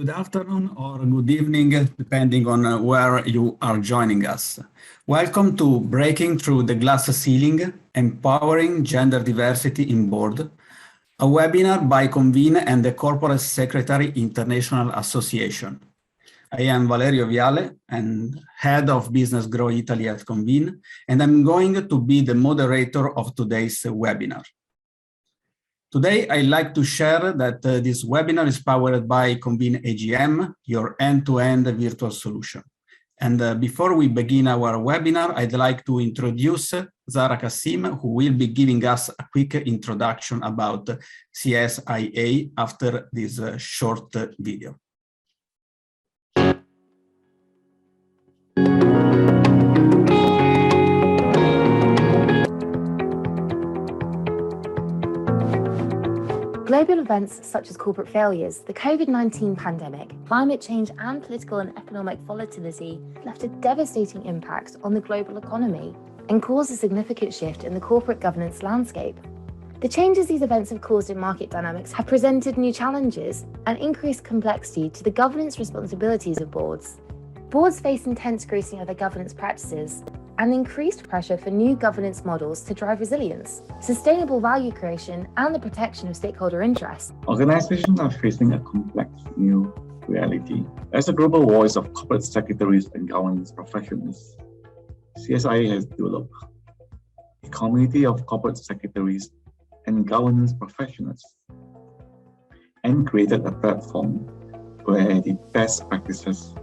Good afternoon or good evening, depending on where you are joining us. Welcome to Breaking Through the Glass Ceiling, Empowering Gender Diversity in Board, a webinar by Convene and the Corporate Secretary International Association. I am Valerio Viale and Head of Business Grow Italy at Convene, and I'm going to be the moderator of today's webinar. Today, I'd like to share that this webinar is powered by Convene AGM, your end-to-end virtual solution. And before we begin our webinar, I'd like to introduce Zara Kassim, who will be giving us a quick introduction about CSIA after this short video. Global events such as corporate failures, the COVID-19 pandemic, climate change, and political and economic volatility left a devastating impact on the global economy and caused a significant shift in the corporate governance landscape. The changes these events have caused in market dynamics have presented new challenges and increased complexity to the governance responsibilities of boards. Boards face intense scrutiny of their governance practices and increased pressure for new governance models to drive resilience, sustainable value creation, and the protection of stakeholder interests. Organizations are facing a complex new reality. As a global voice of corporate secretaries and governance professionals, CSIA has developed a community of corporate secretaries and governance professionals and created a platform where the best practices,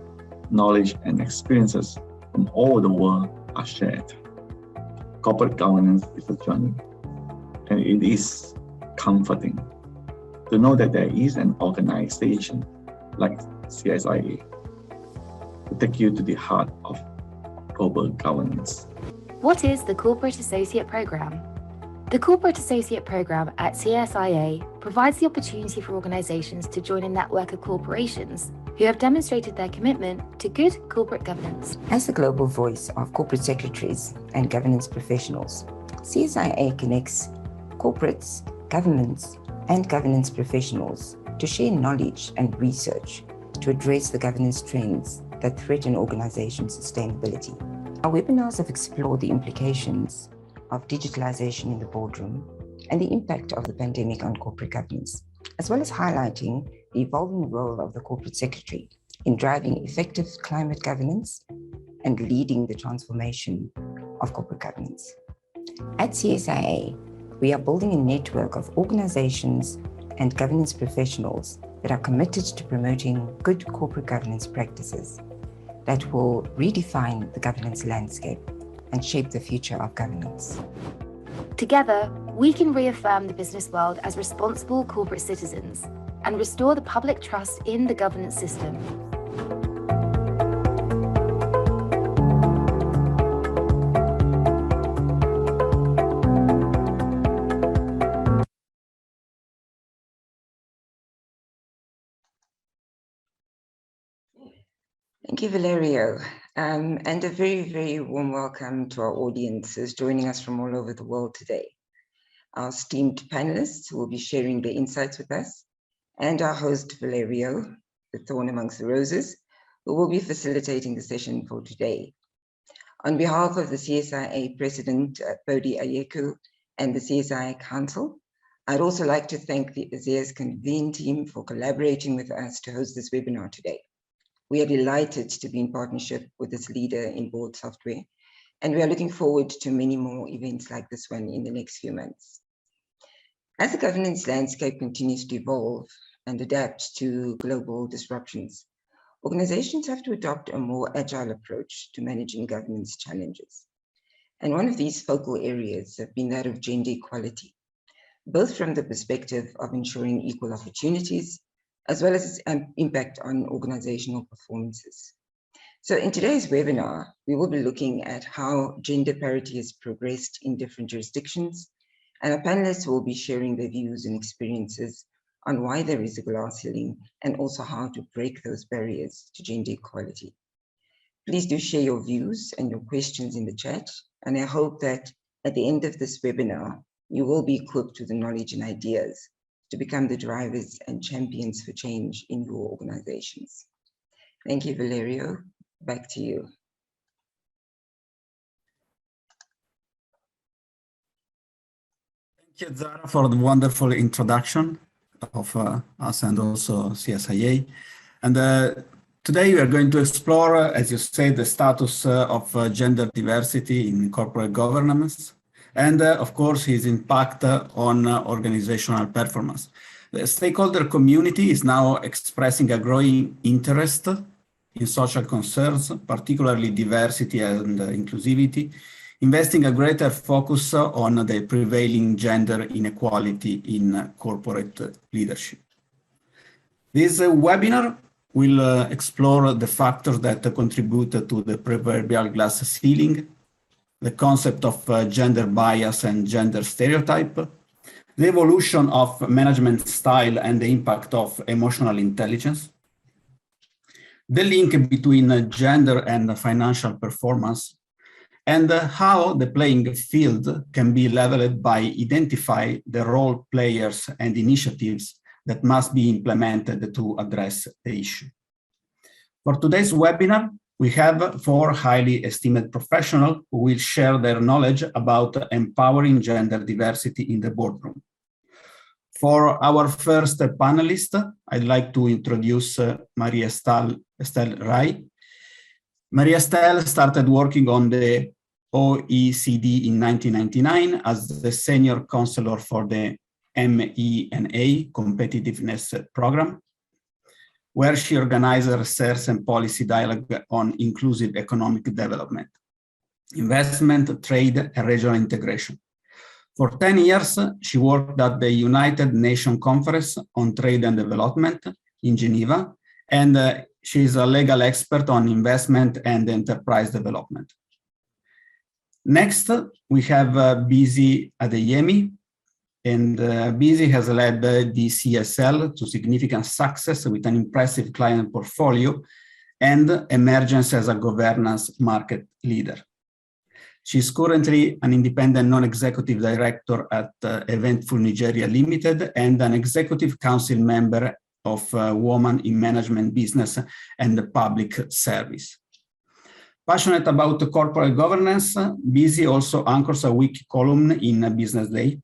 knowledge, and experiences from all over the world are shared. Corporate governance is a journey, and it is comforting to know that there is an organization like CSIA to take you to the heart of global governance. What is the Corporate Associate Programme? The Corporate Associate Programme at CSIA provides the opportunity for organizations to join a network of corporations who have demonstrated their commitment to good corporate governance. As the global voice of corporate secretaries and governance professionals, CSIA connects corporates, governments, and governance professionals to share knowledge and research to address the governance trends that threaten organization sustainability. Our webinars have explored the implications of digitalization in the boardroom and the impact of the pandemic on corporate governance, as well as highlighting the evolving role of the corporate secretary in driving effective climate governance and leading the transformation of corporate governance. At CSIA, we are building a network of organizations and governance professionals that are committed to promoting good corporate governance practices that will redefine the governance landscape and shape the future of governance. Together, we can reaffirm the business world as responsible corporate citizens and restore the public trust in the governance system. Thank you, Valerio, and a very, very warm welcome to our audiences joining us from all over the world today. Our esteemed panelists who will be sharing their insights with us, and our host, Valerio, the thorn amongst the roses, who will be facilitating the session for today. On behalf of the CSIA President, Bodhi Ayeku, and the CSIA Council, I'd also like to thank the ASEA's Convene team for collaborating with us to host this webinar today. We are delighted to be in partnership with this leader in board software, and we are looking forward to many more events like this one in the next few months. As the governance landscape continues to evolve and adapt to global disruptions, organizations have to adopt a more agile approach to managing governance challenges. And one of these focal areas have been that of gender equality, both from the perspective of ensuring equal opportunities, as well as its impact on organizational performances. So in today's webinar, we will be looking at how gender parity has progressed in different jurisdictions, and our panelists will be sharing their views and experiences on why there is a glass ceiling and also how to break those barriers to gender equality. Please do share your views and your questions in the chat, and I hope that at the end of this webinar, you will be equipped with the knowledge and ideas to become the drivers and champions for change in your organizations. Thank you, Valerio. Back to you. Thank you, Zara, for the wonderful introduction of us and also CSIA. And today we are going to explore, as you say, the status of gender diversity in corporate governance and, of course, his impact on organizational performance. The stakeholder community is now expressing a growing interest in social concerns, particularly diversity and inclusivity, investing a greater focus on the prevailing gender inequality in corporate leadership. This webinar will explore the factors that contribute to the proverbial glass ceiling, the concept of gender bias and gender stereotype, the evolution of management style and the impact of emotional intelligence, the link between gender and financial performance, and how the playing field can be leveled by identifying the role players and initiatives that must be implemented to address the issue. For today's webinar, we have 4 highly esteemed professionals who will share their knowledge about empowering gender diversity in the boardroom. For our first panelist, I'd like to introduce Marie-Estelle Rai. Marie-Estelle started working on the OECD in 1999 as the senior counselor for the MENA competitiveness program, where she organized research and policy dialogue on inclusive economic development, investment, trade, and regional integration. For 10 years, she worked at the United Nations Conference on Trade and Development in Geneva, and she is a legal expert on investment and enterprise development. Next, we have Bisi Adeyemi, and Bisi has led the CSL to significant success with an impressive client portfolio and emergence as a governance market leader. She's currently an independent non-executive director at Eventful Nigeria Limited and an executive council member of Women in Management Business and the Public Service. Passionate about corporate governance, Bisi also anchors a weekly column in Business Day.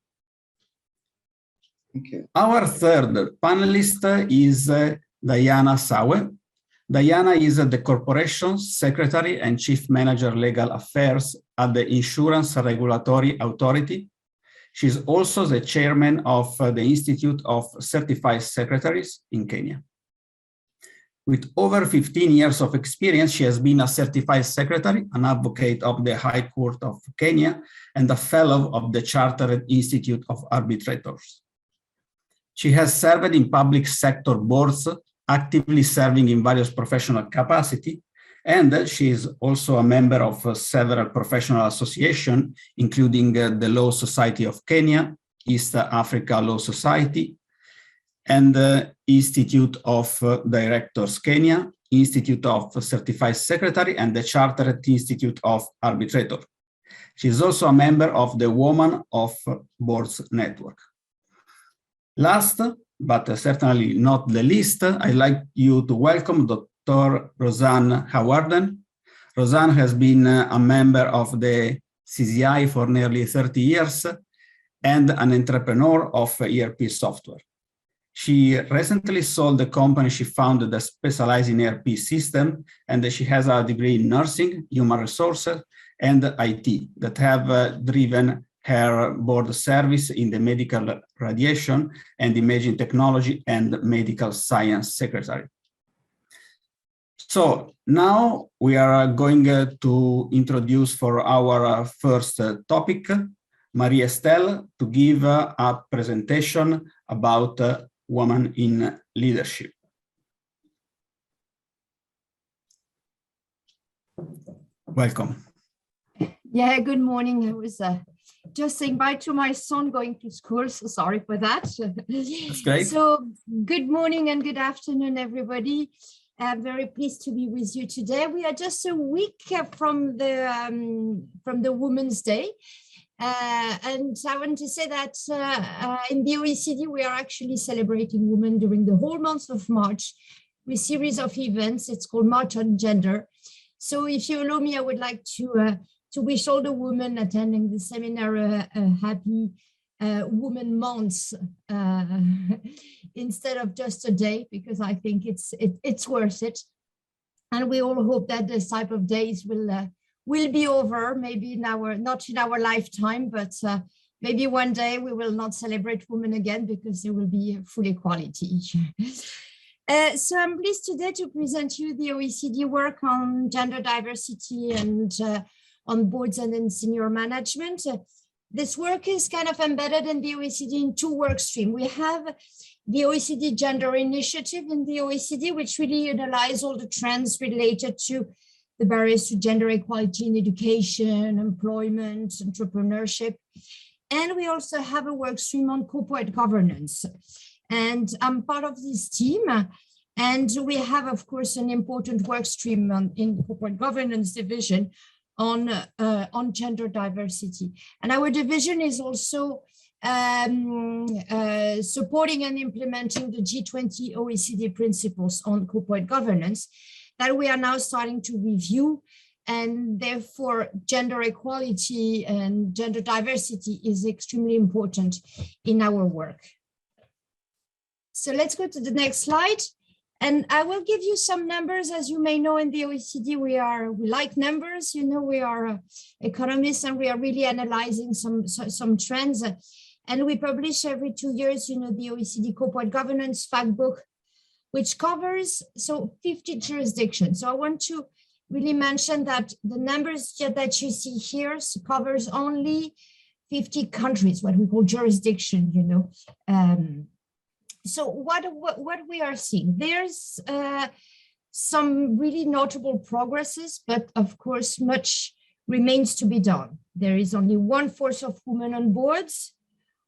Thank you. Our third panelist is Diana Sawe. Diana is the Corporation's Secretary and Chief Manager Legal Affairs at the Insurance Regulatory Authority. She's also the chairman of the Institute of Certified Secretaries in Kenya. With over 15 years of experience, she has been a certified secretary, an advocate of the High Court of Kenya, and a fellow of the Chartered Institute of Arbitrators. She has served in public sector boards, actively serving in various professional capacity, and she is also a member of several professional associations, including the Law Society of Kenya, East Africa Law Society, and the Institute of Directors Kenya, Institute of Certified Secretary, and the Chartered Institute of Arbitrator. She is also a member of the Women of Boards Network. Last, but certainly not the least, I'd like you to welcome Dr. Roseanne Hawarden. Roseanne has been a member of the CSIA for nearly 30 years and an entrepreneur of ERP software. She recently sold the company she founded that specializes in ERP system, and she has a degree in nursing, human resources, and IT that have driven her board service in the medical radiation and imaging technology and medical science secretary. So now we are going to introduce for our first topic, Marie-Estelle, to give a presentation about women in leadership. Welcome. Yeah, good morning. I was just saying bye to my son going to school, so sorry for that. That's great. So good morning and good afternoon, everybody. I'm very pleased to be with you today. We are just a week from the Women's Day. And I want to say that in the OECD, we are actually celebrating women during the whole month of March with a series of events. It's called March on Gender. So if you allow me, I would like to wish all the women attending the seminar a happy Women Month instead of just a day, because I think it's worth it. And we all hope that this type of days will be over, maybe not in our lifetime, but maybe one day we will not celebrate women again because there will be full equality. So I'm pleased today to present you the OECD work on gender diversity and on boards and in senior management. This work is kind of embedded in the OECD in two work streams. We have the OECD Gender Initiative in the OECD, which really analyzes all the trends related to the barriers to gender equality in education, employment, entrepreneurship. And we also have a work stream on corporate governance. And I'm part of this team. And we have, of course, an important work stream in the corporate governance division on gender diversity. And our division is also supporting and implementing the G20 OECD principles on corporate governance that we are now starting to review, and therefore gender equality and gender diversity is extremely important in our work. So let's go to the next slide. And I will give you some numbers. As you may know, in the OECD, we like numbers. You know, we are economists, and we are really analyzing some trends. And we publish every 2 years, you know, the OECD Corporate Governance Fact Book, which covers 50 jurisdictions. So I want to really mention that the numbers that you see here covers only 50 countries, what we call jurisdiction, you know. So what we are seeing, there's some really notable progresses, but of course, much remains to be done. There is only 1/4 of women on boards,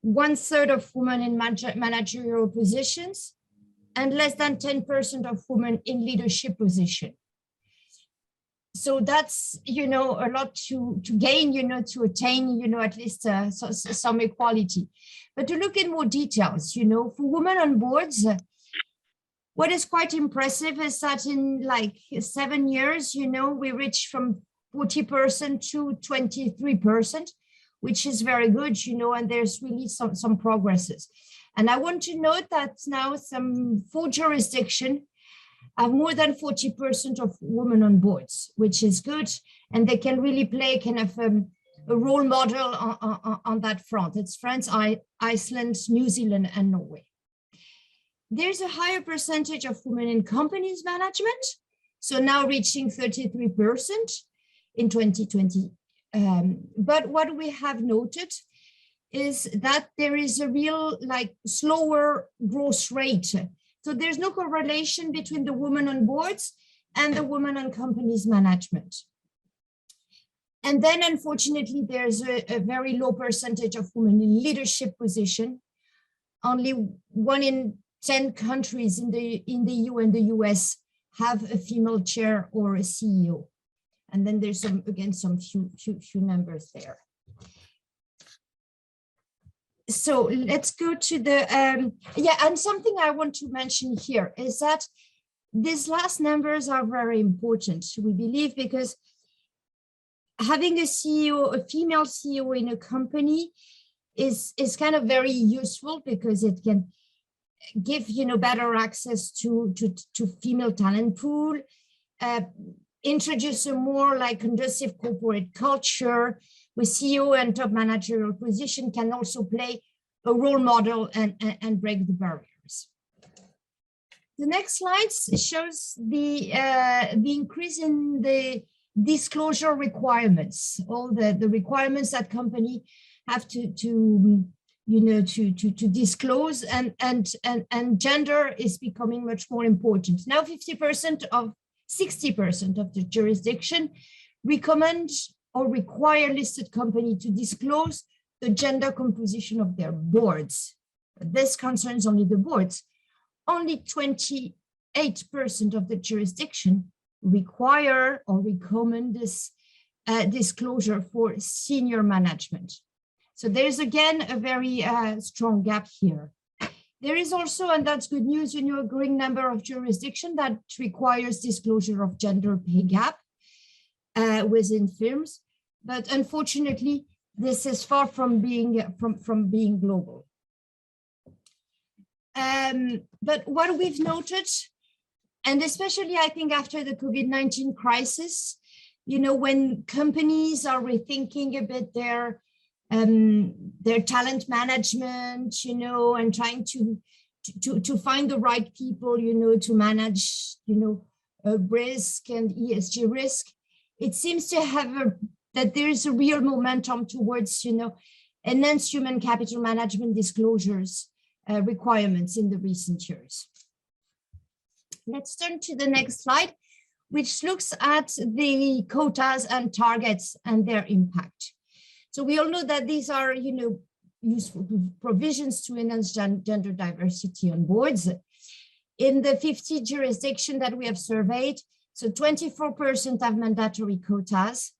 1/3 of women in managerial positions, and less than 10% of women in leadership position. So that's, you know, a lot to gain, you know, to attain, you know, at least some equality. But to look in more details, you know, for women on boards, what is quite impressive is that in like 7 years, you know, we reached from 40% to 23%, which is very good, you know, and there's really some progresses. And I want to note that now some 4 jurisdictions have more than 40% of women on boards, which is good. And they can really play kind of a role model on that front. It's France, Iceland, New Zealand, and Norway. There's a higher percentage of women in companies management, so now reaching 33% in 2020. But what we have noted is that there is a real slower growth rate. So there's no correlation between the women on boards and the women on companies management. And then unfortunately, there's a very low percentage of women in leadership position. Only 1 in 10 countries in the EU and the US have a female chair or a CEO. And then there's some few numbers there. So let's go to the, and something I want to mention here is that these last numbers are very important, we believe, because having a CEO, a female CEO in a company is kind of very useful because it can give, you know, better access to female talent pool, introduce a more conducive corporate culture with CEO and top managerial position, can also play a role model and break the barriers. The next slide shows the increase in the disclosure requirements, all the requirements that company have to disclose, and gender is becoming much more important. Now 60% of the jurisdiction recommend or require listed company to disclose the gender composition of their boards. But this concerns only the boards. Only 28% of the jurisdiction require or recommend this disclosure for senior management. So there's again a very strong gap here. There is also, and that's good news, a growing number of jurisdictions that requires disclosure of gender pay gap within firms, but unfortunately, this is far from being global. But what we've noted, and especially I think after the COVID-19 crisis, when companies are rethinking a bit their talent management, and trying to find the right people, to manage, risk and ESG risk, it seems to have that there is a real momentum towards, enhanced human capital management disclosures requirements in the recent years. Let's turn to the next slide, which looks at the quotas and targets and their impact. So we all know that these are, useful provisions to enhance gender diversity on boards. In the 50 jurisdictions that we have surveyed, so 24% have mandatory quotas.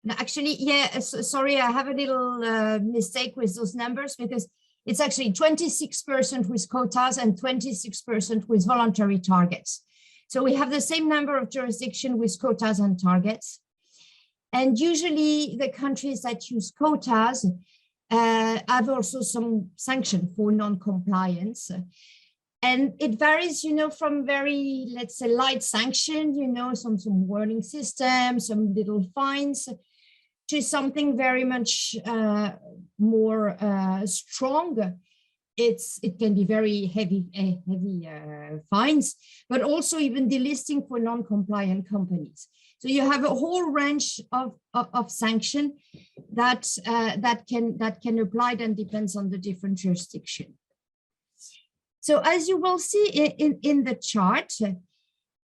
Now, actually, sorry, I have a little mistake with those numbers because it's actually 26% with quotas and 26% with voluntary targets. So we have the same number of jurisdictions with quotas and targets. And usually the countries that use quotas have also some sanction for non-compliance. And it varies, from very, let's say, light sanction, some warning systems, some little fines, to something very much more strong. It can be very heavy fines, but also even delisting for non-compliant companies. So you have a whole range of sanction that can apply, and depends on the different jurisdiction. So as you will see in the chart,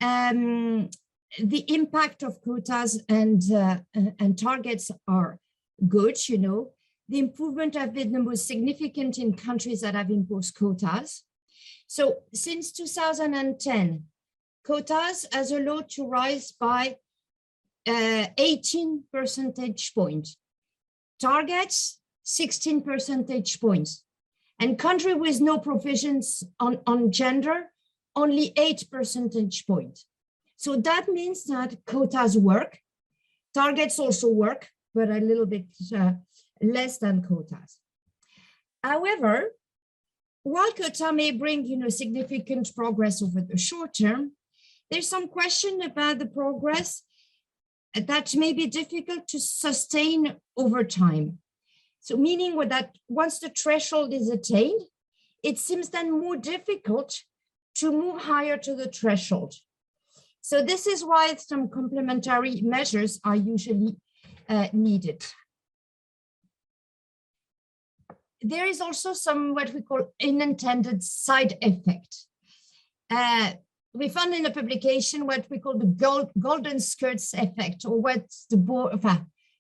the impact of quotas and targets are good. The improvement have been the most significant in countries that have imposed quotas. So since 2010, quotas has allowed to rise by 18 percentage points, targets 16 percentage points, and country with no provisions on gender, only 8 percentage points. So that means that quotas work, targets also work, but a little bit less than quotas. However, while quota may bring significant progress over the short term, there's some question about the progress that may be difficult to sustain over time. So meaning that once the threshold is attained, it seems then more difficult to move higher to the threshold. So this is why some complementary measures are usually needed. There is also some what we call unintended side effect. We found in a publication what we call the golden skirts effect, or what's the board,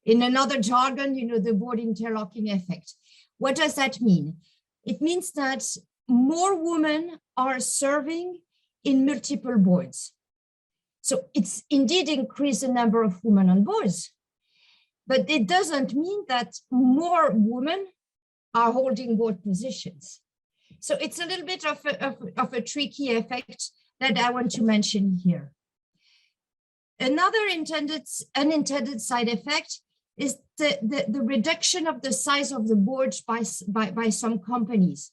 in another jargon, the board interlocking effect. What does that mean? It means that more women are serving in multiple boards. So it's indeed increased the number of women on boards, but it doesn't mean that more women are holding board positions. So it's a little bit of a tricky effect that I want to mention here. Another unintended side effect is the reduction of the size of the boards by some companies,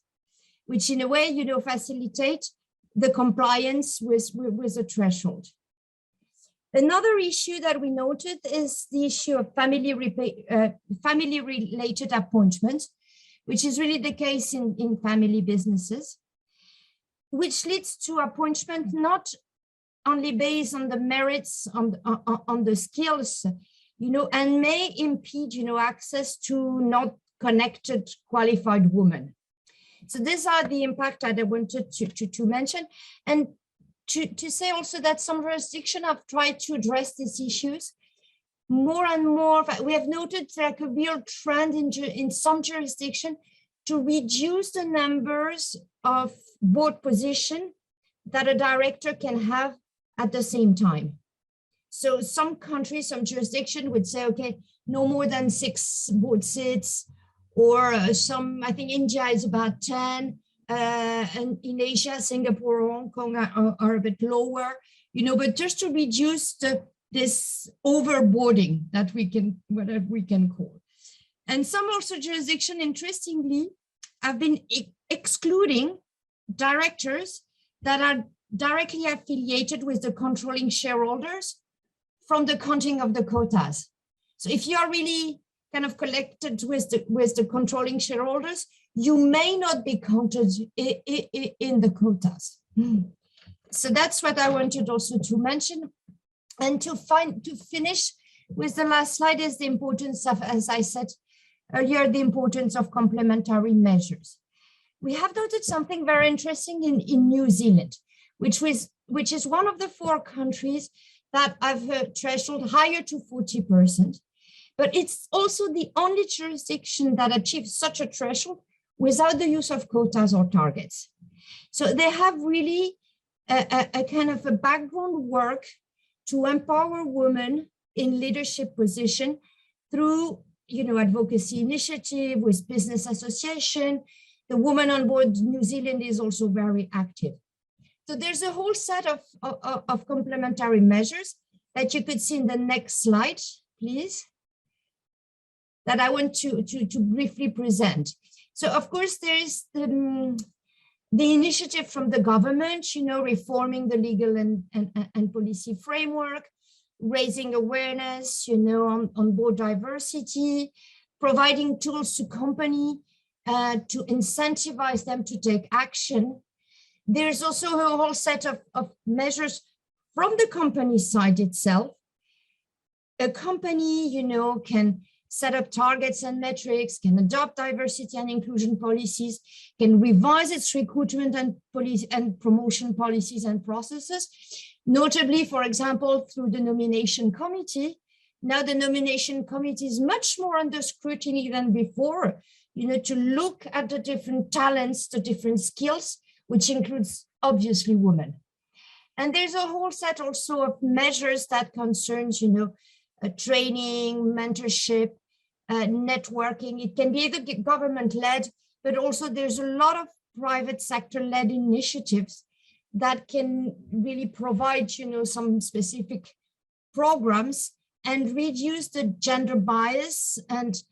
which in a way, facilitate the compliance with a threshold. Another issue that we noted is the issue of family-related appointments, which is really the case in family businesses, which leads to appointment not only based on the merits, on the skills, and may impede, access to not connected qualified women. So these are the impact that I wanted to mention, and to say also that some jurisdictions have tried to address these issues more and more. We have noted like a real trend in some jurisdictions to reduce the numbers of board positions that a director can have at the same time. So some countries, some jurisdiction would say, okay, no more than 6 board seats, or some, I think India is about 10, and in Asia, Singapore or Hong Kong are a bit lower, you know, but just to reduce this overboarding that we can call. And some also jurisdiction, interestingly, have been excluding directors that are directly affiliated with the controlling shareholders from the counting of the quotas. So if you are really kind of connected with the controlling shareholders, you may not be counted in the quotas. So that's what I wanted also to mention. And to finish with the last slide is the importance of, as I said earlier, the importance of complementary measures. We have noted something very interesting in New Zealand, which is one of the 4 countries that have a threshold higher to 40%, but it's also the only jurisdiction that achieves such a threshold without the use of quotas or targets. So they have really a kind of a background work to empower women in leadership position through, you know, advocacy initiative with business association. The Women on Board New Zealand is also very active. So there's a whole set of complementary measures that you could see in the next slide, please, that I want to briefly present. So of course, there is the initiative from the government, you know, reforming the legal and policy framework, raising awareness, you know, on board diversity, providing tools to company to incentivize them to take action. There's also a whole set of measures from the company side itself. A company, you know, can set up targets and metrics, can adopt diversity and inclusion policies, can revise its recruitment and promotion policies and processes, notably, for example, through the nomination committee. Now the nomination committee is much more under scrutiny than before, you know, to look at the different talents, the different skills, which includes obviously women. And there's a whole set also of measures that concerns, you know, training, mentorship, networking. It can be either government-led, but also there's a lot of private sector-led initiatives that can really provide, you know, some specific programs and reduce the gender bias and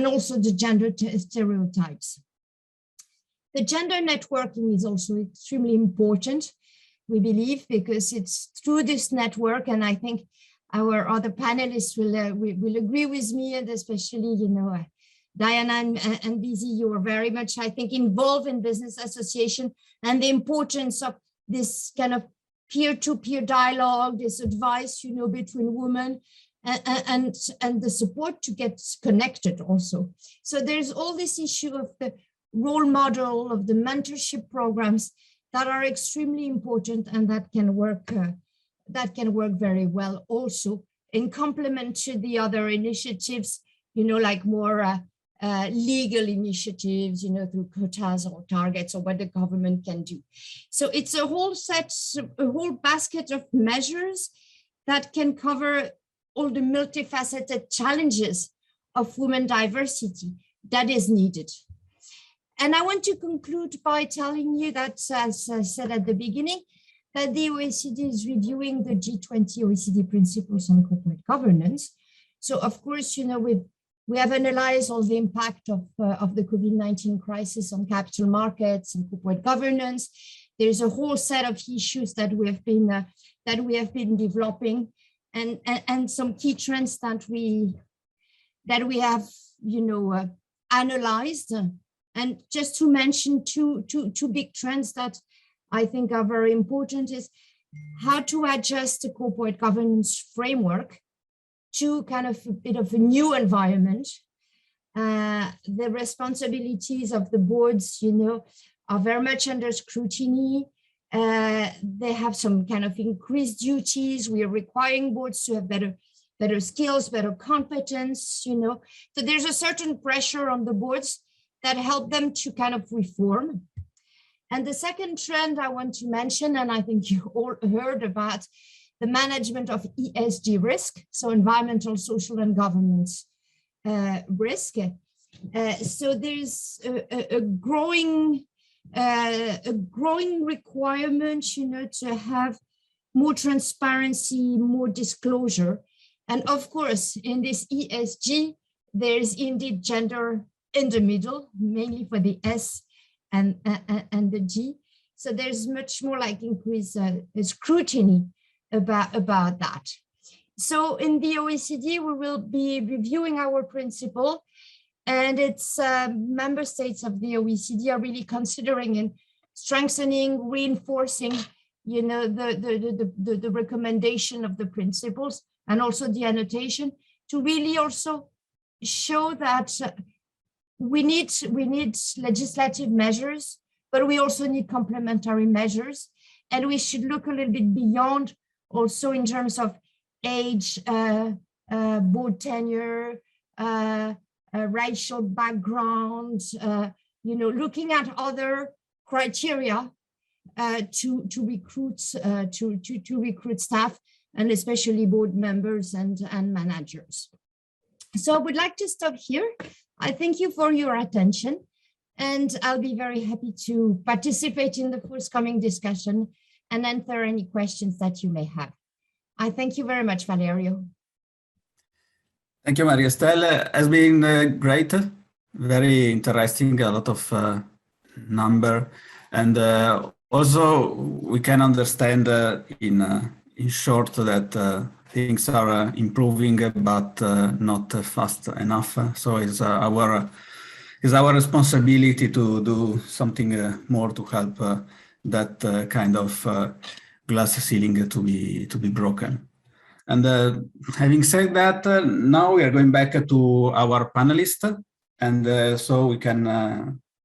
also the gender stereotypes. The gender networking is also extremely important, we believe, because it's through this network, and I think our other panelists will agree with me, and especially, you know, Diana and Bizi, you are very much, I think, involved in business association and the importance of this kind of peer-to-peer dialogue, this advice, you know, between women and the support to get connected also. So there's all this issue of the role model, of the mentorship programs that are extremely important and that can work very well also in complement to the other initiatives, you know, like more legal initiatives, you know, through quotas or targets or what the government can do. So it's a whole basket of measures that can cover all the multifaceted challenges of women diversity that is needed. And I want to conclude by telling you that, as I said at the beginning, that the OECD is reviewing the G20 OECD principles on corporate governance. So of course, you know, we have analyzed all the impact of the COVID-19 crisis on capital markets and corporate governance. There's a whole set of issues that we have been developing, and some key trends that we have, you know, analyzed. And just to mention two big trends that I think are very important is how to adjust the corporate governance framework to kind of a bit of a new environment. The responsibilities of the boards, you know, are very much under scrutiny. They have some kind of increased duties. We are requiring boards to have better skills, better competence, you know. So there's a certain pressure on the boards that help them to kind of reform. And the second trend I want to mention, and I think you all heard about, the management of ESG risk, so environmental, social, and governance risk. So there's a growing requirement, you know, to have more transparency, more disclosure. And of course, in this ESG, there's indeed gender in the middle, mainly for the S and the G. So there's much more like increased scrutiny about that. So in the OECD, we will be reviewing our principle, and it's member states of the OECD are really considering and strengthening, reinforcing, you know, the recommendation of the principles and also the annotation to really also show that we need legislative measures, but we also need complementary measures, and we should look a little bit beyond also in terms of age, board tenure, racial background, you know, looking at other criteria to recruit staff, and especially board members and managers. So I would like to stop here. I thank you for your attention, and I'll be very happy to participate in the forthcoming discussion and answer any questions that you may have. I thank you very much, Valerio. Thank you, Maria Estelle. Has been great, very interesting, a lot of number, and also we can understand in short that things are improving, but not fast enough. So it's our responsibility to do something more to help that kind of glass ceiling to be broken. And having said that, now we are going back to our panelists, and so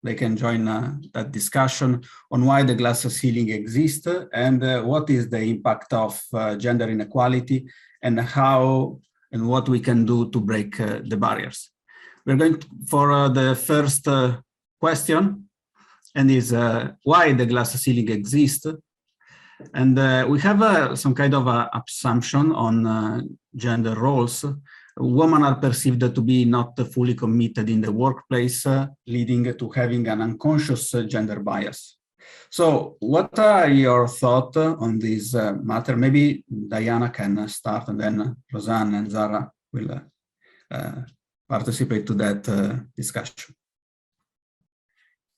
they can join that discussion on why the glass ceiling exists and what is the impact of gender inequality and how and what we can do to break the barriers. We're going for the first question, and is why the glass ceiling exists. And we have some kind of assumption on gender roles. Women are perceived to be not fully committed in the workplace, leading to having an unconscious gender bias. So what are your thoughts on this matter? Maybe Diana can start, and then Rosanne and Zara will participate to that discussion.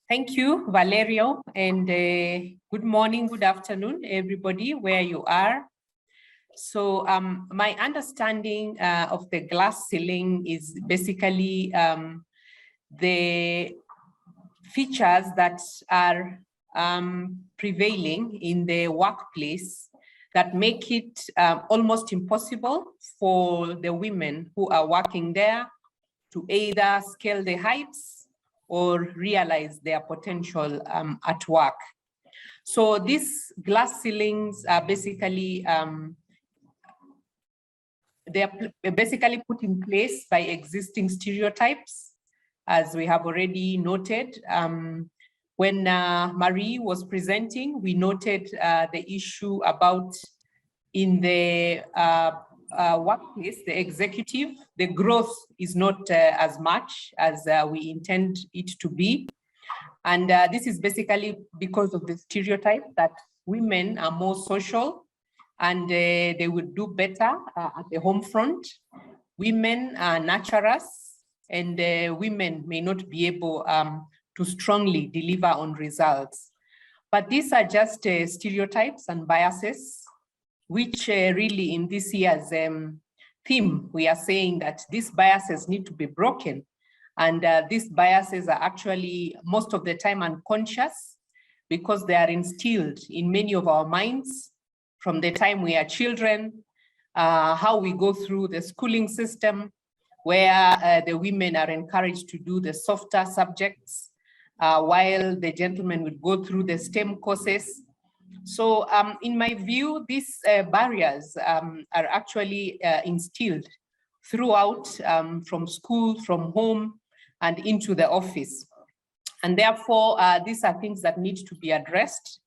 Thank you, Valerio, and good morning, good afternoon, everybody, where you are. So my understanding of the glass ceiling is basically the features that are prevailing in the workplace that make it almost impossible for the women who are working there to either scale the heights or realize their potential at work. So these glass ceilings are basically they are basically put in place by existing stereotypes, as we have already noted. When Marie was presenting, we noted the issue about in the workplace, the executive, the growth is not as much as we intend it to be. And this is basically because of the stereotype that women are more social and they would do better at the home front. Women are nurturers, and women may not be able to strongly deliver on results. But these are just stereotypes and biases, which really in this year's theme, we are saying that these biases need to be broken. And these biases are actually most of the time unconscious because they are instilled in many of our minds from the time we are children, how we go through the schooling system, where the women are encouraged to do the softer subjects, while the gentlemen would go through the STEM courses. So in my view, these barriers are actually instilled throughout from school, from home, and into the office. And therefore, these are things that need to be addressed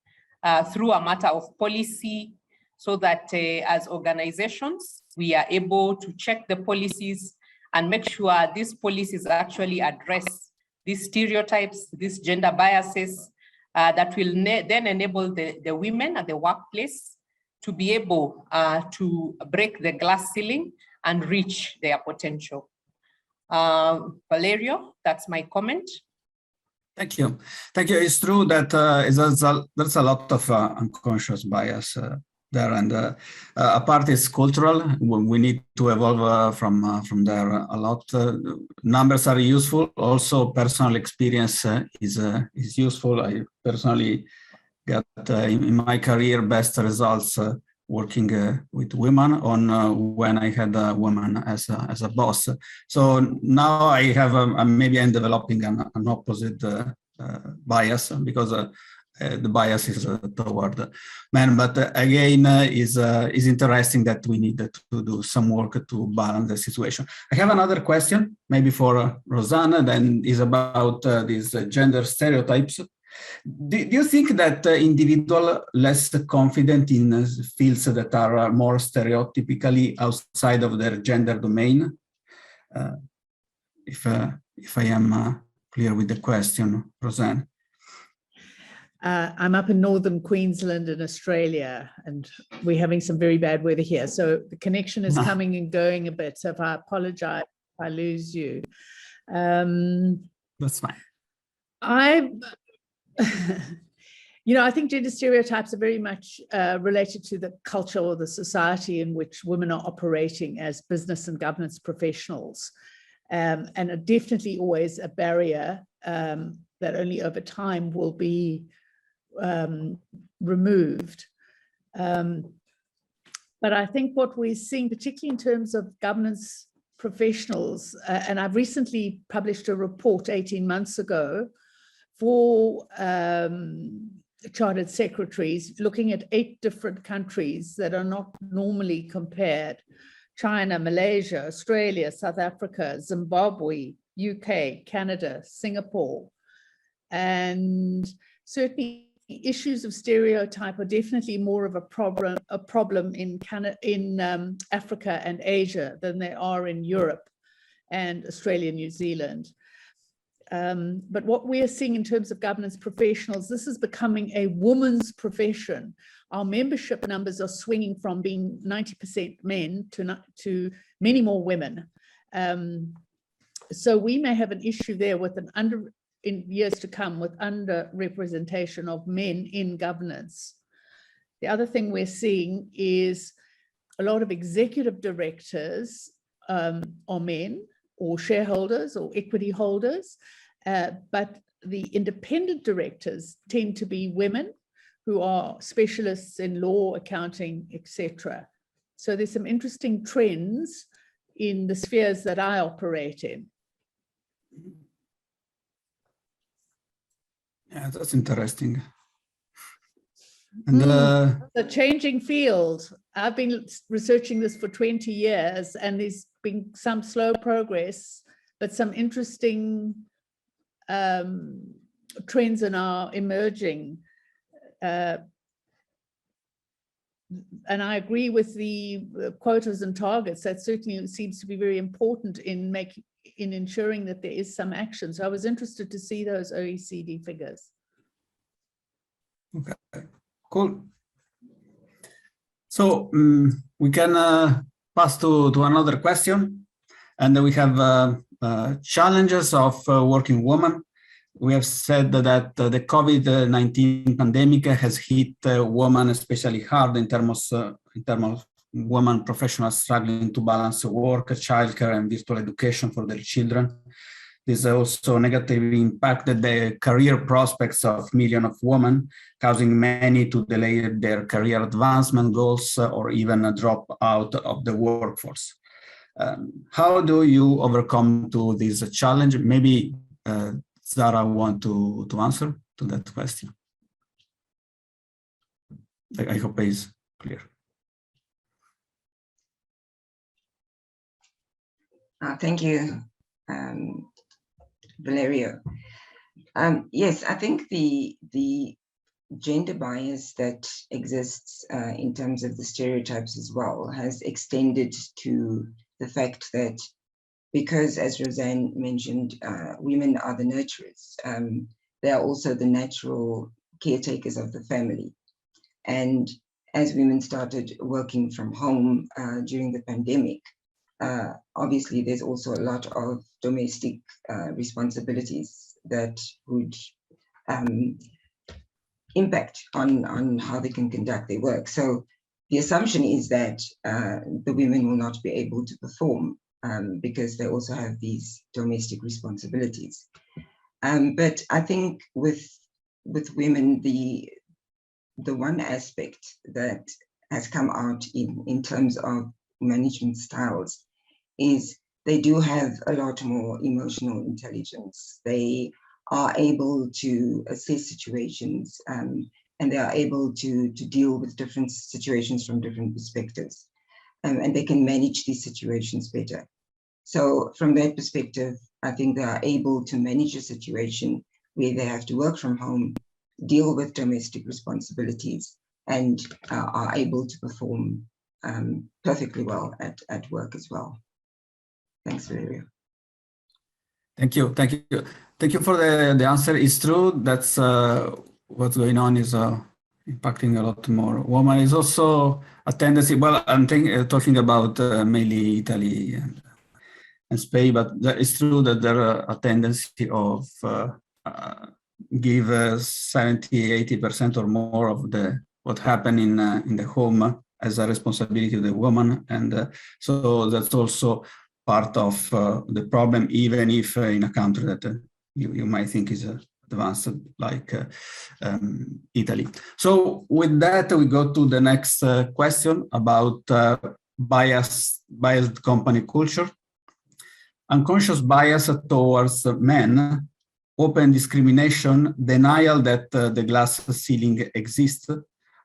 through a matter of policy, so that as organizations, we are able to check the policies and make sure these policies actually address these stereotypes, these gender biases that will then enable the women at the workplace to be able to break the glass ceiling and reach their potential. Valerio, that's my comment. Thank you. Thank you. It's true that there's a lot of unconscious bias there, and a part is cultural. We need to evolve from there a lot. Numbers are useful. Also, personal experience is useful. I personally got in my career best results working with women on when I had a woman as a boss. So now I have maybe I'm developing an opposite bias, because the bias is toward men. But again, is interesting that we need to do some work to balance the situation. I have another question, maybe for Rosanna, then is about these gender stereotypes. Do you think that individuals less confident in fields that are more stereotypically outside of their gender domain? If I am clear with the question, Rosanne. I'm up in northern Queensland in Australia, and we're having some very bad weather here. So the connection is coming and going a bit. So if I apologize if I lose you. That's fine. I think gender stereotypes are very much related to the culture or the society in which women are operating as business and governance professionals, and are definitely always a barrier that only over time will be removed. But I think what we're seeing, particularly in terms of governance professionals, and I've recently published a report 18 months ago for chartered secretaries, looking at 8 different countries that are not normally compared: China, Malaysia, Australia, South Africa, Zimbabwe, UK, Canada, Singapore. And certainly issues of stereotype are definitely more of a problem in Africa and Asia than they are in Europe and Australia, New Zealand. But what we are seeing in terms of governance professionals, this is becoming a woman's profession. Our membership numbers are swinging from being 90% men to many more women. So we may have an issue there with in years to come with underrepresentation of men in governance. The other thing we're seeing is a lot of executive directors are men, or shareholders or equity holders, but the independent directors tend to be women who are specialists in law, accounting, etc. So there's some interesting trends in the spheres that I operate in. Yeah, that's interesting. And the changing field. I've been researching this for 20 years, and there's been some slow progress, but some interesting trends are now emerging. And I agree with the quotas and targets. That certainly seems to be very important in ensuring that there is some action. So I was interested to see those OECD figures. Okay, cool. So we can pass to another question, and we have challenges of working women. We have said that the COVID-19 pandemic has hit women especially hard in terms of women professionals struggling to balance work, childcare, and virtual education for their children. This also negatively impacted the career prospects of millions of women, causing many to delay their career advancement goals or even drop out of the workforce. How do you overcome to this challenge? Maybe Zara want to answer to that question. I hope it's clear. Thank you, Valerio. Yes, I think the gender bias that exists in terms of the stereotypes as well has extended to the fact that because, as Roseanne mentioned, women are the nurturers. They are also the natural caretakers of the family. And as women started working from home during the pandemic, obviously there's also a lot of domestic responsibilities that would impact on how they can conduct their work. So the assumption is that the women will not be able to perform because they also have these domestic responsibilities. But I think with women, the one aspect that has come out in terms of management styles is they do have a lot more emotional intelligence. They are able to assess situations and they are able to deal with different situations from different perspectives, and they can manage these situations better. So from that perspective, I think they are able to manage a situation where they have to work from home, deal with domestic responsibilities, and are able to perform perfectly well at work as well. Thanks, Valeria. Thank you. Thank you for the answer. It's true that's what's going on is impacting a lot more. Woman is also a tendency. Well, I'm talking about mainly Italy and Spain, but it's true that there are a tendency of give 70–80% or more of what happened in the home as a responsibility of the woman, and so that's also part of the problem, even if in a country that you might think is advanced like Italy. So with that, we go to the next question about biased company culture. Unconscious bias towards men, open discrimination, denial that the glass ceiling exists.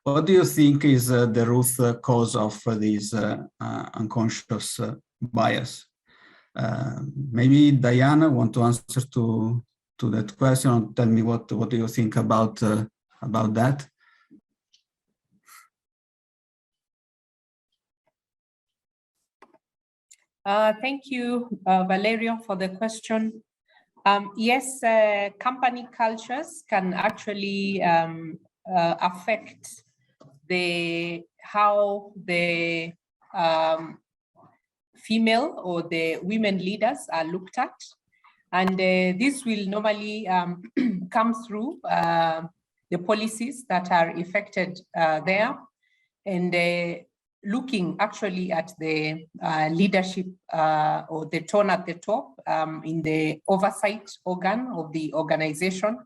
What do you think is the root cause of this unconscious bias? Maybe Diana want to answer to that question, or tell me what do you think about that? Thank you, Valerio, for the question. Yes, company cultures can actually affect how the female or the women leaders are looked at. And this will normally come through the policies that are effected there, and looking actually at the leadership or the tone at the top in the oversight organ of the organization.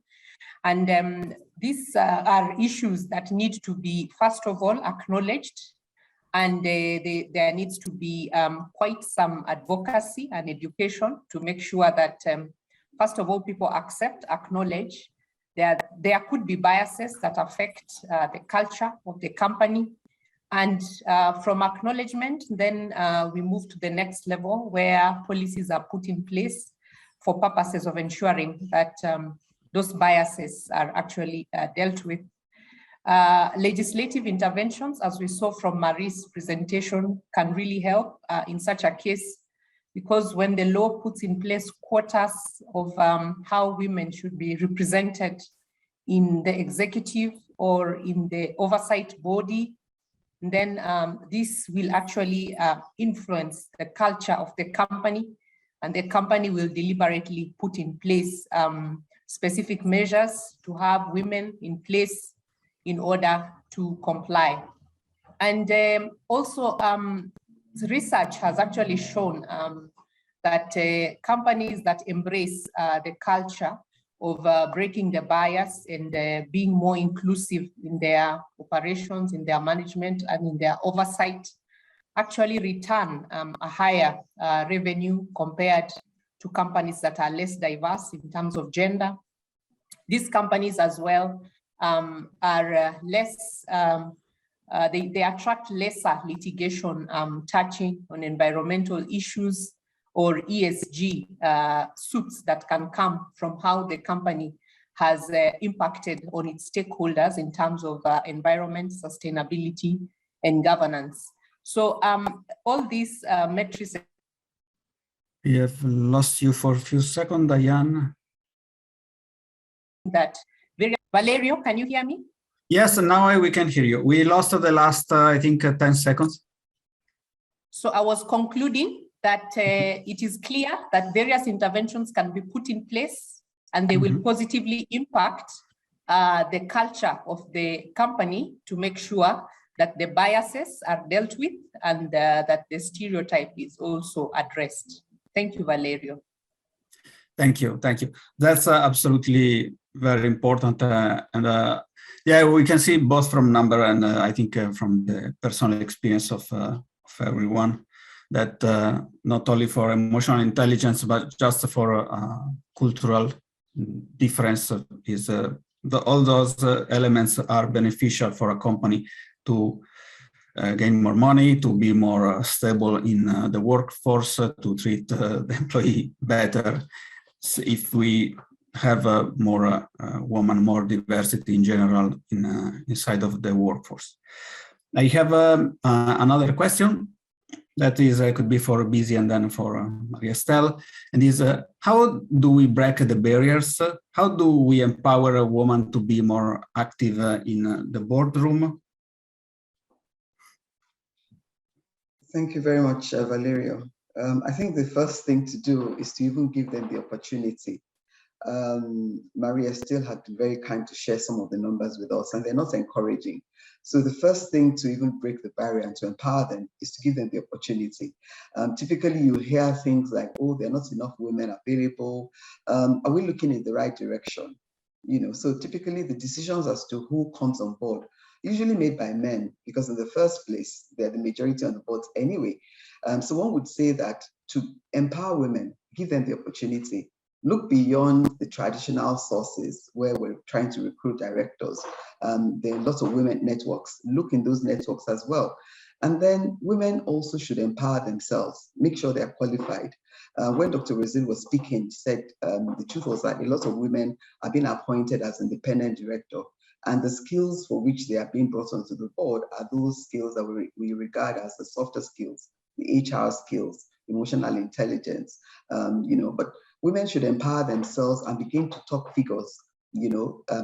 And these are issues that need to be, first of all, acknowledged, and there needs to be quite some advocacy and education to make sure that, first of all, people acknowledge that there could be biases that affect the culture of the company. And from acknowledgement, then we move to the next level where policies are put in place for purposes of ensuring that those biases are actually dealt with. Legislative interventions, as we saw from Marie's presentation, can really help in such a case, because when the law puts in place quotas of how women should be represented in the executive or in the oversight body, then this will actually influence the culture of the company, and the company will deliberately put in place specific measures to have women in place in order to comply. And also research has actually shown that companies that embrace the culture of breaking the bias and being more inclusive in their operations, in their management, and in their oversight actually return a higher revenue compared to companies that are less diverse in terms of gender. These companies as well are less, they attract lesser litigation touching on environmental issues or ESG suits that can come from how the company has impacted on its stakeholders in terms of environment, sustainability, and governance. So all these metrics We have lost you for a few seconds, Diane. Valerio, can you hear me? Yes, now we can hear you. We lost the last, I think, 10 seconds. So I was concluding that it is clear that various interventions can be put in place and they will positively impact the culture of the company to make sure that the biases are dealt with and that the stereotype is also addressed. Thank you, Valerio. Thank you. That's absolutely very important. Yeah, we can see both from number and I think from the personal experience of everyone that not only for emotional intelligence, but just for cultural difference is all those elements are beneficial for a company to gain more money, to be more stable in the workforce, to treat the employee better. So if we have more women, more diversity in general inside of the workforce. I have another question that is could be for Busy and then for Maria Estelle, and is how do we break the barriers? How do we empower a woman to be more active in the boardroom? Thank you very much, Valerio. I think the first thing to do is to even give them the opportunity. Maria still had been very kind to share some of the numbers with us, and they're not encouraging. So the first thing to even break the barrier and to empower them is to give them the opportunity. Typically, you hear things like, "Oh, there are not enough women available. Are we looking in the right direction?" So typically the decisions as to who comes on board usually made by men, because in the first place, they're the majority on the boards anyway. So one would say that to empower women, give them the opportunity, look beyond the traditional sources where we're trying to recruit directors. There are lots of women networks. Look in those networks as well. And then women also should empower themselves, make sure they're qualified. When Dr. Brazil was speaking, she said the truth was that a lot of women are being appointed as independent director, and the skills for which they are being brought onto the board are those skills that we regard as the softer skills, the HR skills, emotional intelligence, but women should empower themselves and begin to talk figures,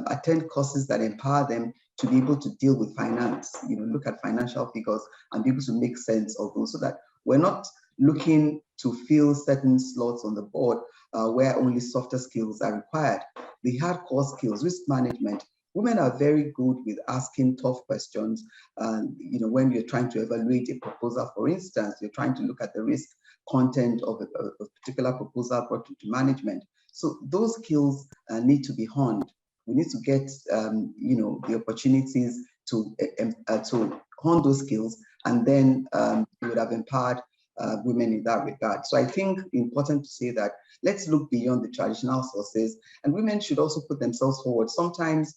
attend courses that empower them to be able to deal with finance, look at financial figures and be able to make sense of those, so that we're not looking to fill certain slots on the board where only softer skills are required. The hardcore skills, risk management, women are very good with asking tough questions. When you're trying to evaluate a proposal, for instance, you're trying to look at the risk content of a particular proposal brought to management. So those skills need to be honed. We need to get, the opportunities to hone those skills, and then we would have empowered women in that regard. So I think it's important to say that let's look beyond the traditional sources, and women should also put themselves forward. Sometimes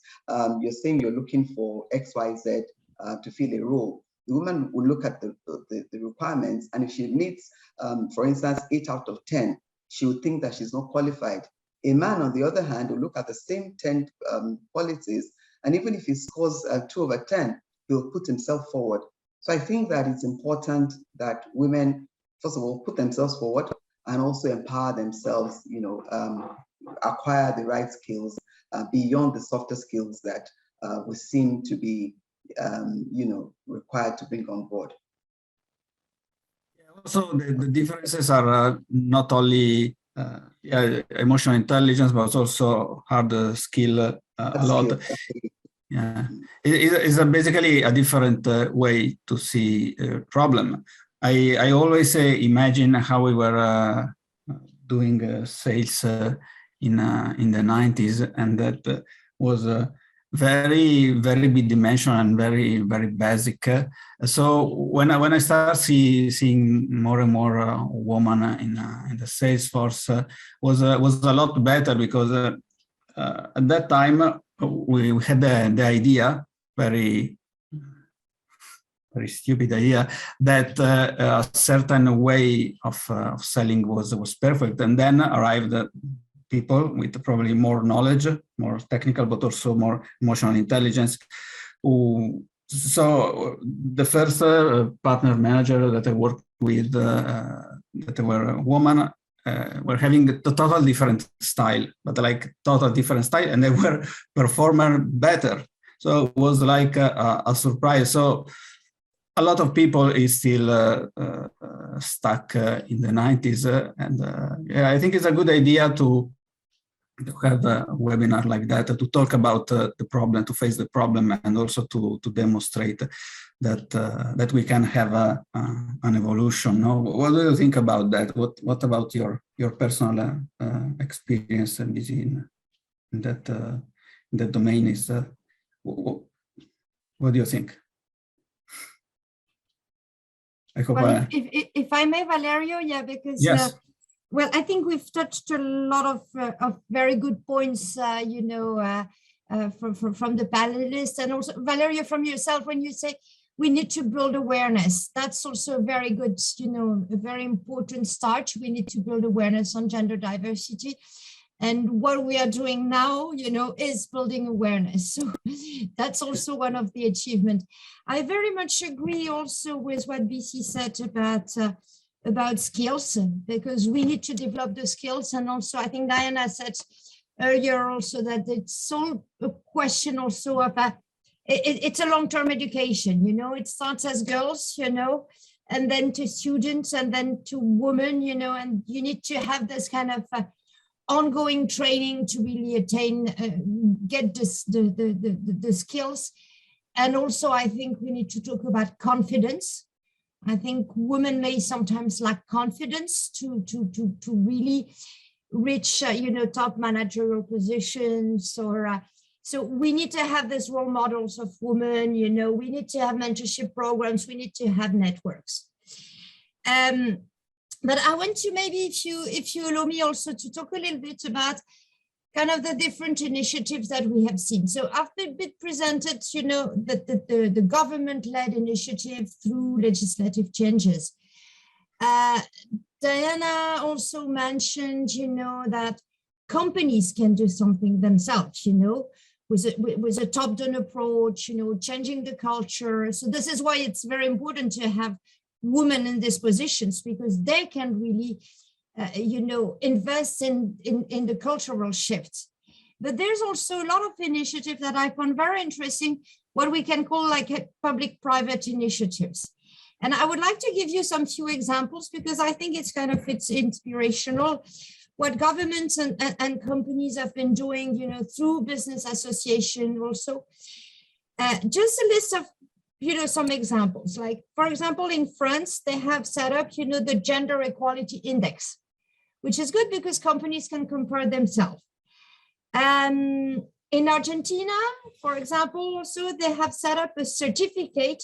you're saying you're looking for XYZ to fill a role. The woman will look at the requirements, and if she meets, for instance, 8 out of 10, she would think that she's not qualified. A man, on the other hand, will look at the same 10 qualities, and even if he scores 2 over 10, he'll put himself forward. So I think that it's important that women, first of all, put themselves forward and also empower themselves, acquire the right skills beyond the softer skills that we seem to be, required to bring on board. Also, the differences are not only emotional intelligence, but also hard skill a lot. Yeah, it's basically a different way to see a problem. I always imagine how we were doing sales in the 90s, and that was very, very bidimensional and very, very basic. So when I start seeing more and more women in the sales force, was a lot better, because at that time we had the idea, very stupid idea, that a certain way of selling was perfect, and then arrived people with probably more knowledge, more technical, but also more emotional intelligence. So the first partner manager that I worked with, that were a woman, were having a total different style, but like total different style, and they were performing better. So it was like a surprise. So a lot of people is still stuck in the 90s, and yeah, I think it's a good idea to have a webinar like that, to talk about the problem, to face the problem, and also to demonstrate that that we can have an evolution. No? What do you think about that? What about your personal experience in that domain? Is what do you think? I hope well, if I may, Valerio, yeah, because yes. Well, I think we've touched a lot of very good points, you know, from the panelists, and also Valeria, from yourself, when you say we need to build awareness. That's also a very good, you know, a very important start. We need to build awareness on gender diversity. And what we are doing now, you know, is building awareness. So that's also one of the achievements. I very much agree also with what BC said about skills, because we need to develop the skills. And also, I think Diana said earlier also that it's all a question also of it's a long-term education, you know, it starts as girls, you know, and then to students, and then to women, you know, and you need to have this kind of ongoing training to really attain, get this, the skills. And also, I think we need to talk about confidence. I think women may sometimes lack confidence to really reach, you know, top managerial positions, or so we need to have these role models of women, you know, we need to have mentorship programs, we need to have networks. But I want to maybe, if you allow me also to talk a little bit about kind of the different initiatives that we have seen. So after been presented, you know, the government-led initiative through legislative changes. Diana also mentioned, you know, that companies can do something themselves, you know, with a top-down approach, you know, changing the culture. So this is why it's very important to have women in these positions, because they can really, you know, invest in the cultural shifts. But there's also a lot of initiatives that I found very interesting, what we can call like public-private initiatives. And I would like to give you some few examples, because I think it's inspirational what governments and companies have been doing, you know, through business association also. Just a list of, you know, some examples, like, for example, in France, they have set up, you know, the Gender Equality Index, which is good because companies can compare themselves. In Argentina, for example, also they have set up a certificate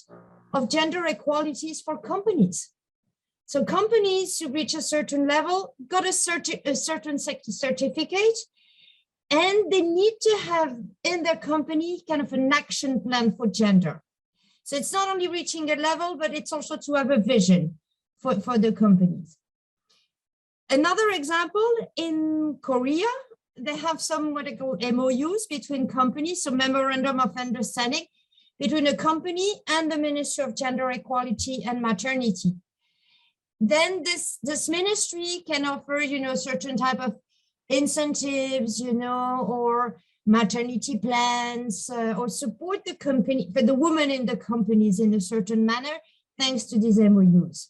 of gender equalities for companies. So companies who reach a certain level got a certain certificate, and they need to have in their company kind of an action plan for gender. So it's not only reaching a level, but it's also to have a vision for the companies. Another example, in Korea, they have some what they call MOUs between companies, so memorandum of understanding between a company and the Ministry of Gender Equality and Maternity. Then this ministry can offer, you know, certain type of incentives, you know, or maternity plans, or support the company, for the women in the companies in a certain manner, thanks to these MOUs.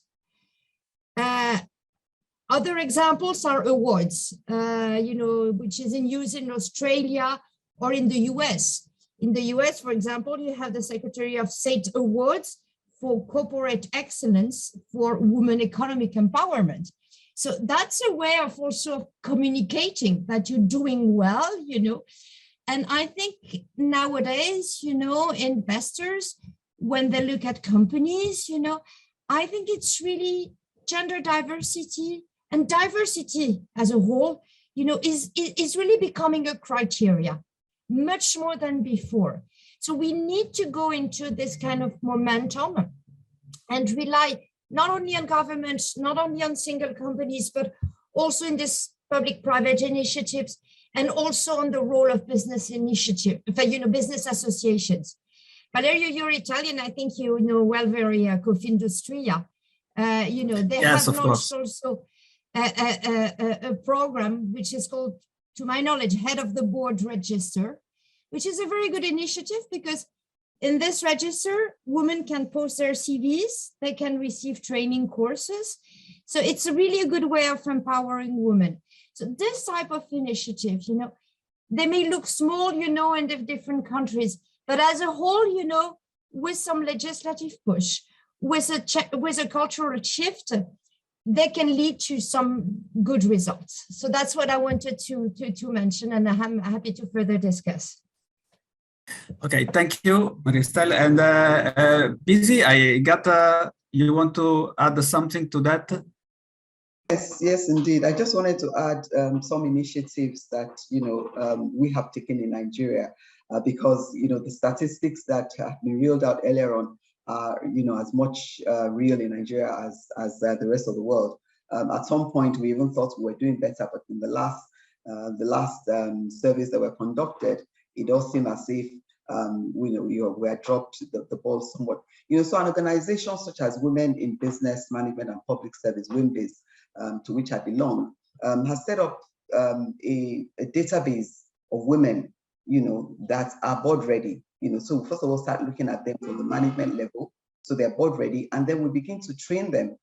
Other examples are awards, you know, which is in use in Australia or in the US. In the US, for example, you have the Secretary of State Awards for corporate excellence for women economic empowerment. So that's a way of also communicating that you're doing well, you know. And I think nowadays, you know, investors, when they look at companies, you know, I think it's really gender diversity and diversity as a whole, you know, is really becoming a criteria, much more than before. So we need to go into this kind of momentum and rely not only on governments, not only on single companies, but also in this public-private initiatives, and also on the role of business initiative, you know, business associations. Valerio, you're Italian, I think you know well very Confindustria. You know, they have launched also a program which is called, to my knowledge, Head of the Board Register, which is a very good initiative because in this register, women can post their CVs, they can receive training courses. So it's really a good way of empowering women. So this type of initiative, you know, they may look small, you know, in the different countries, but as a whole, you know, with some legislative push, with a cultural shift, they can lead to some good results. So that's what I wanted to mention, and I'm happy to further discuss. Okay, thank you, Maristelle. And Busy, I got, you want to add something to that? Yes, indeed. I just wanted to add some initiatives that, you know, we have taken in Nigeria because, you know, the statistics that have been reeled out earlier on are, you know, as much real in Nigeria as the rest of the world. At some point, we even thought we were doing better, but in the last surveys that were conducted, it does seem as if we had dropped the ball somewhat. You know, so an organization such as Women in Business Management and Public Service, WIMBIS, to which I belong, has set up a database of women, you know, that are board ready. You know, so first of all, start looking at them from the management level, so they're board ready, and then we begin to train them.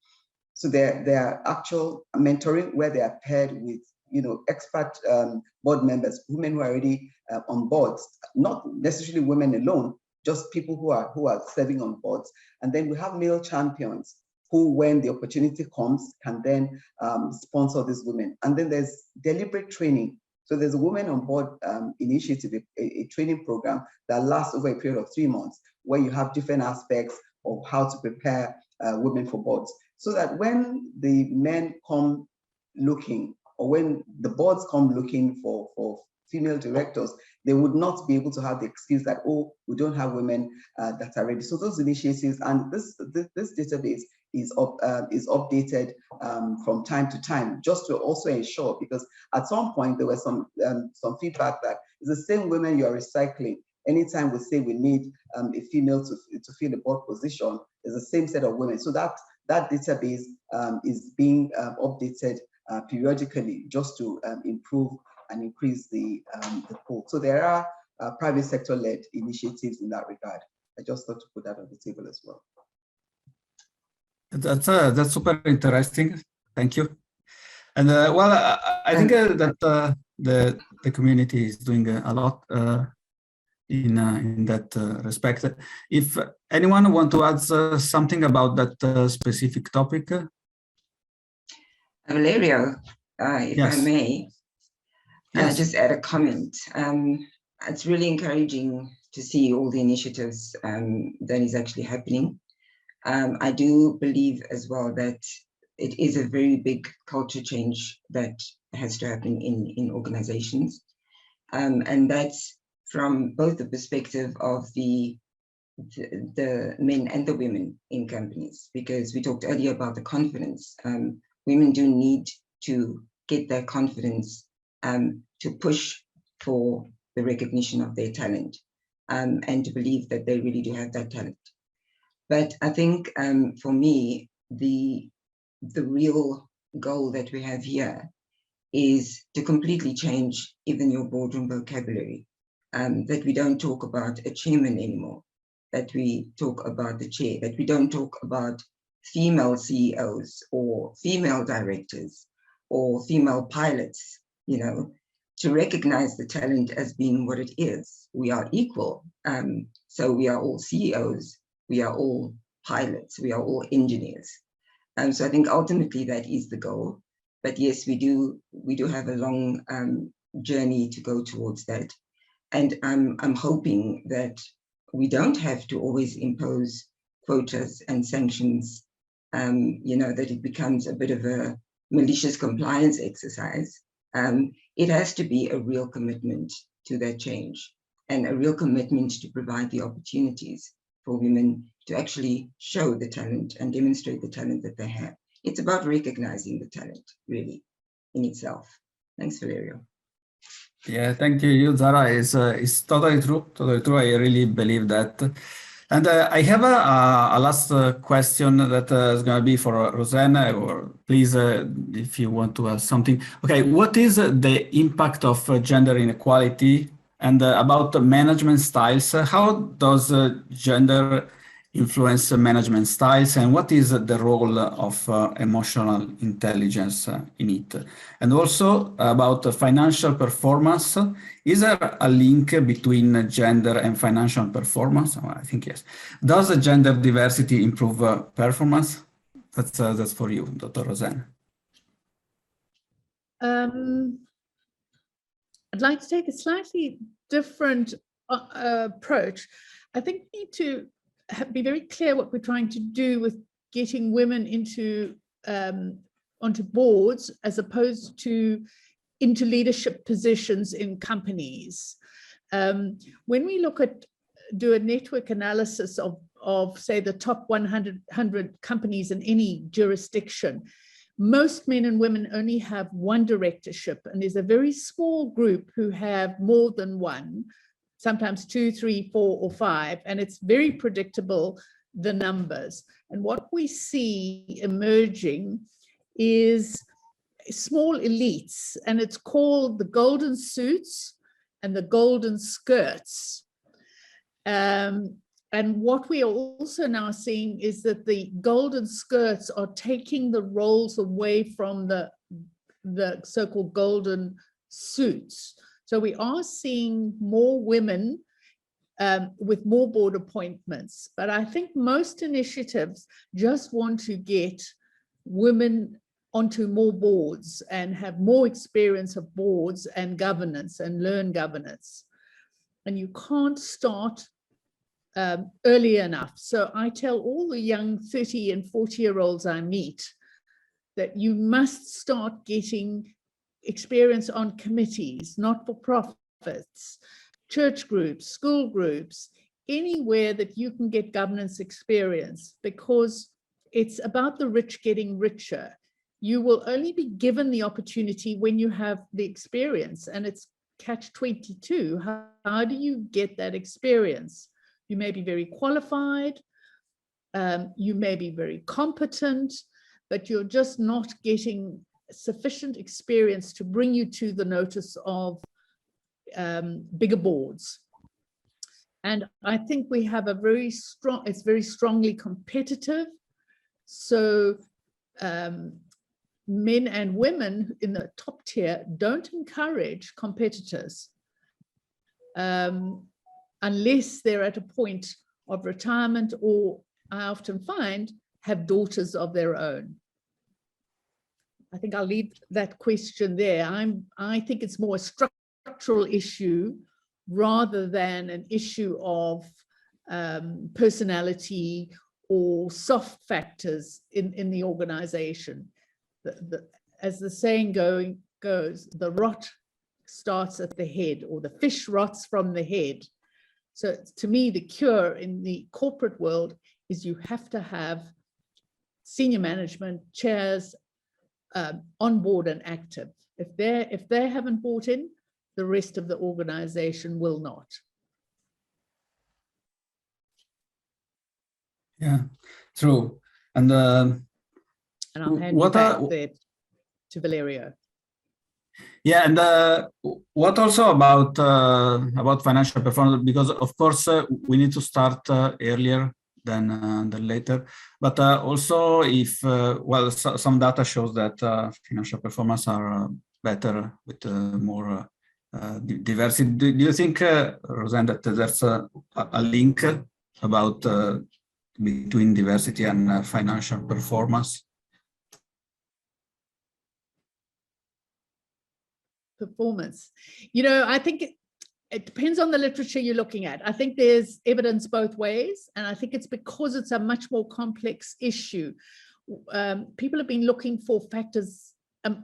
So they're actual mentoring where they are paired with, you know, expert board members, women who are already on boards, not necessarily women alone, just people who are serving on boards. And then we have male champions who, when the opportunity comes, can then sponsor these women. And then there's deliberate training. So there's a Women on Board initiative, a training program that lasts over a period of 3 months, where you have different aspects of how to prepare women for boards. So that when the men come looking, or when the boards come looking for female directors, they would not be able to have the excuse that, oh, we don't have women that are ready. So those initiatives and this database is updated from time to time, just to also ensure, because at some point there was some feedback that it's the same women you are recycling. Anytime we say we need a female to fill a board position, it's the same set of women. So that database is being updated periodically, just to improve and increase the pool. So there are private sector-led initiatives in that regard. I just thought to put that on the table as well. That's super interesting. Thank you. And well, I think that the community is doing a lot in that respect. If anyone want to add something about that specific topic, Valerio, if yes. I may, Yes. just add a comment. It's really encouraging to see all the initiatives that is actually happening. I do believe as well that it is a very big culture change that has to happen in organizations. And that's from both the perspective of the men and the women in companies, because we talked earlier about the confidence. Women do need to get that confidence to push for the recognition of their talent and to believe that they really do have that talent. But I think for me, the real goal that we have here is to completely change even your boardroom vocabulary, that we don't talk about a chairman anymore, that we talk about the chair, that we don't talk about female CEOs or female directors or female pilots, you know, to recognize the talent as being what it is. We are equal. So we are all CEOs, we are all pilots, we are all engineers. So I think ultimately that is the goal. But yes, we do have a long journey to go towards that. And I'm hoping that we don't have to always impose quotas and sanctions, you know, that it becomes a bit of a malicious compliance exercise. It has to be a real commitment to that change and a real commitment to provide the opportunities for women to actually show the talent and demonstrate the talent that they have. It's about recognizing the talent, really, in itself. Thanks, Valerio. Yeah, thank you, Zara. It's totally true. Totally true. I really believe that. And I have a last question that is going to be for Rosanna, or please, if you want to ask something. Okay, what is the impact of gender inequality and about the management styles? How does gender influence management styles, and what is the role of emotional intelligence in it? And also about financial performance. Is there a link between gender and financial performance? Oh, I think yes. Does gender diversity improve performance? That's for you, Dr. Rosanna. I'd like to take a slightly different approach. I think we need to be very clear what we're trying to do with getting women into onto boards as opposed to into leadership positions in companies. When we do a network analysis of say the top 100 companies in any jurisdiction, most men and women only have one directorship, and there's a very small group who have more than one, sometimes 2, 3, 4, or 5, and it's very predictable, the numbers. And what we see emerging is small elites, and it's called the golden suits and the golden skirts. And what we are also now seeing is that the golden skirts are taking the roles away from the so-called golden suits. So we are seeing more women with more board appointments. But I think most initiatives just want to get women onto more boards and have more experience of boards and governance and learn governance. And you can't start early enough. So I tell all the young 30 and 40-year-olds I meet that you must start getting experience on committees, not-for-profits, church groups, school groups, anywhere that you can get governance experience, because it's about the rich getting richer. You will only be given the opportunity when you have the experience, and it's catch-22. How do you get that experience? You may be very qualified, you may be very competent, but you're just not getting sufficient experience to bring you to the notice of bigger boards. And I think we have a very strong, it's very strongly competitive. So men and women in the top tier don't encourage competitors unless they're at a point of retirement, or I often find have daughters of their own. I think I'll leave that question there. I think it's more a structural issue rather than an issue of personality or soft factors in the organization. As the saying goes, the rot starts at the head, or the fish rots from the head. So to me, the cure in the corporate world is you have to have senior management, chairs, on board and active. If they haven't bought in, the rest of the organization will not. Yeah, true. And I'll hand you back there to Valerio. Yeah, and what also about financial performance? Because of course we need to start earlier than later, but also if well, some data shows that financial performance are better with more diversity. Do you think, Rosanna, that there's a link about between diversity and financial performance? Performance. You know, I think it depends on the literature you're looking at. I think there's evidence both ways, and I think it's because it's a much more complex issue. People have been looking for factors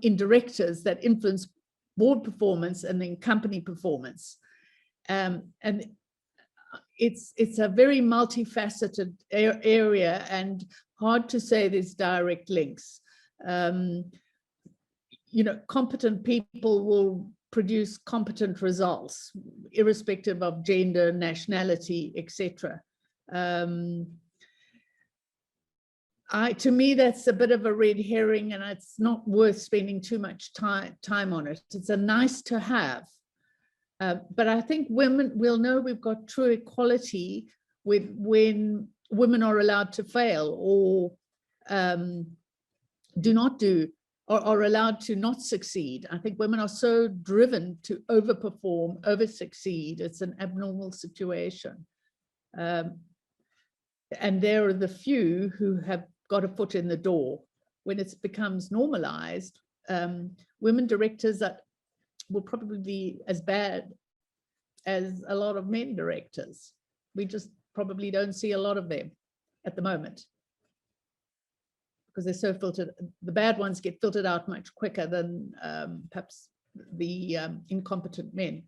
in directors that influence board performance and then company performance. And it's a very multifaceted area and hard to say there's direct links. You know, competent people will produce competent results, irrespective of gender, nationality, etc. To me, that's a bit of a red herring, and it's not worth spending too much time on it. It's a nice to have. But I think women will know we've got true equality when women are allowed to fail or are allowed to not succeed. I think women are so driven to overperform, over succeed. It's an abnormal situation. And there are the few who have got a foot in the door. When it becomes normalized, women directors will probably be as bad as a lot of men directors. We just probably don't see a lot of them at the moment because they're so filtered. The bad ones get filtered out much quicker than perhaps the incompetent men.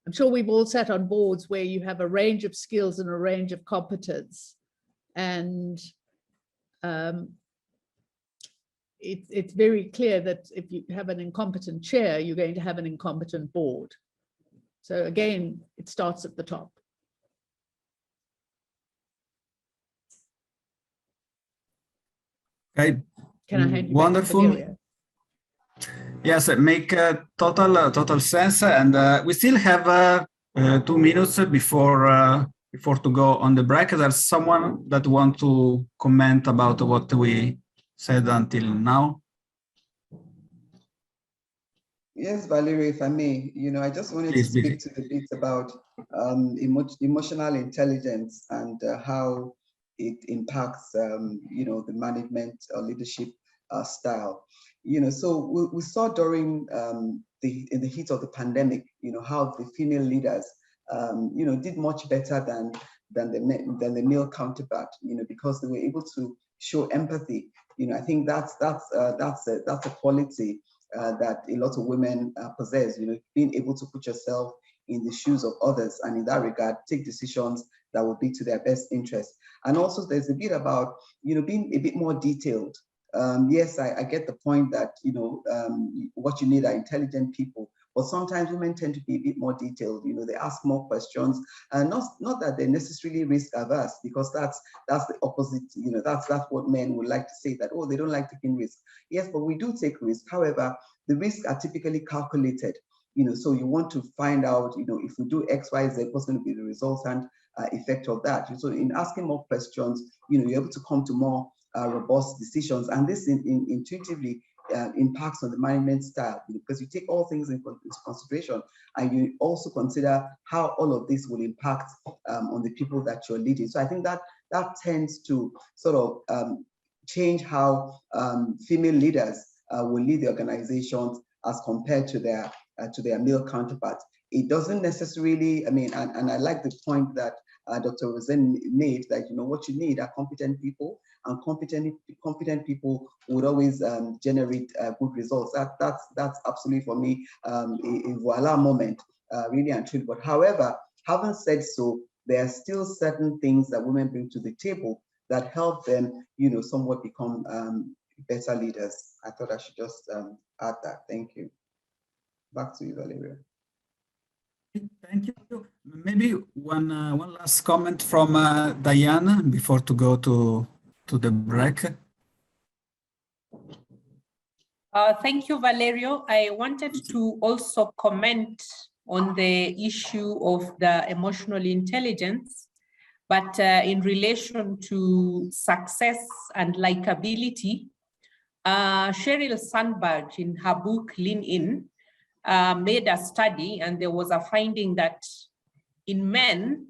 I'm sure we've all sat on boards where you have a range of skills and a range of competence, and it's very clear that if you have an incompetent chair, you're going to have an incompetent board. So again, it starts at the top. Okay. Can I hand you wonderful. Back to Valeria? Yes, it make total sense, and we still have 2 minutes before to go on the break. There's someone that want to comment about what we said until now. Yes, Valeria, if I may, I just wanted to speak to the bit about emotional intelligence and how it impacts, the management or leadership style. So we saw during in the heat of the pandemic, how the female leaders, did much better than the male counterpart, because they were able to show empathy. I think that's a quality that a lot of women possess. Being able to put yourself in the shoes of others, and in that regard, take decisions that will be to their best interest. And also, there's a bit about being a bit more detailed. Yes, I get the point that what you need are intelligent people, but sometimes women tend to be a bit more detailed. They ask more questions, and not that they're necessarily risk averse, because that's the opposite. That's what men would like to say, that they don't like taking risks. Yes, but we do take risks. However, the risks are typically calculated. So you want to find out, if we do X, Y, Z, what's going to be the resultant effect of that. So in asking more questions, you're able to come to more robust decisions, and this intuitively impacts on the management style, because you take all things into consideration, and you also consider how all of this will impact on the people that you're leading. So I think that tends to sort of change how female leaders will lead the organizations as compared to their male counterparts. It doesn't necessarily, and I like the point that Dr. Rosen made, that what you need are competent people, and competent people would always generate good results. That's absolutely, for me, a voila moment, really and truly. But however, having said so, there are still certain things that women bring to the table that help them, somewhat become better leaders. I thought I should just add that. Thank you. Back to you, Valeria. Thank you. Maybe one last comment from Diana before to go to the break. Thank you, Valerio. I wanted to also comment on the issue of the emotional intelligence, but in relation to success and likability. Sheryl Sandberg, in her book Lean In, made a study, and there was a finding that in men,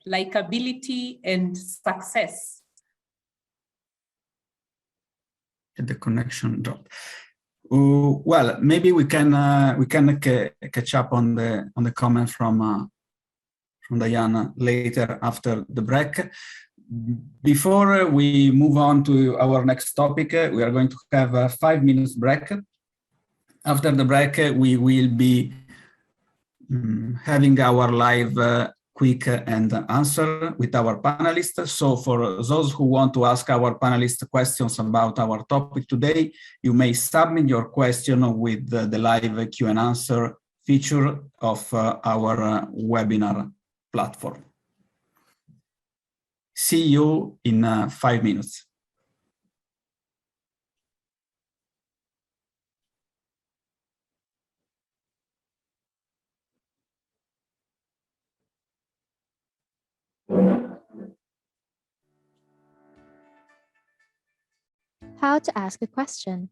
likability and success. The connection dropped. Well, maybe we can catch up on the comment from Diana later after the break. Before we move on to our next topic, we are going to have a 5 minutes break. After the break, we will be having our live quick and answer with our panelists. So for those who want to ask our panelists questions about our topic today, you may submit your question with the live Q&A answer feature of our webinar platform. See you in 5 minutes. How to ask a question.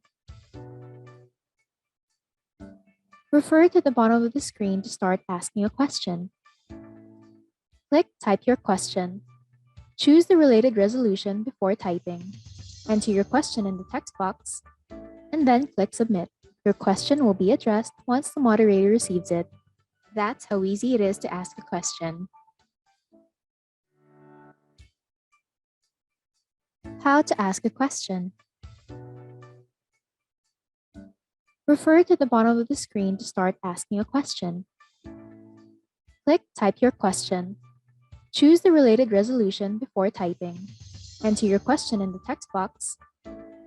Refer to the bottom of the screen to start asking a question. Click Type your question. Choose the related resolution before typing. Enter your question in the text box, and then click Submit. Your question will be addressed once the moderator receives it. That's how easy it is to ask a question. How to ask a question. Refer to the bottom of the screen to start asking a question. Click Type your question. Choose the related resolution before typing. Enter your question in the text box,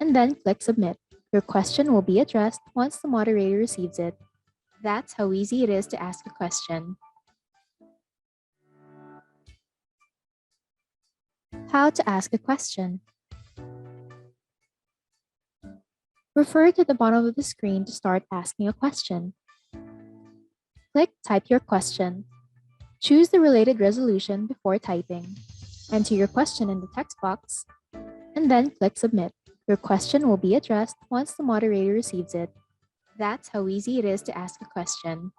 and then click Submit. Your question will be addressed once the moderator receives it. That's how easy it is to ask a question. How to ask a question. Refer to the bottom of the screen to start asking a question. Click Type your question. Choose the related resolution before typing. Enter your question in the text box, and then click Submit. Your question will be addressed once the moderator receives it. That's how easy it is to ask a question.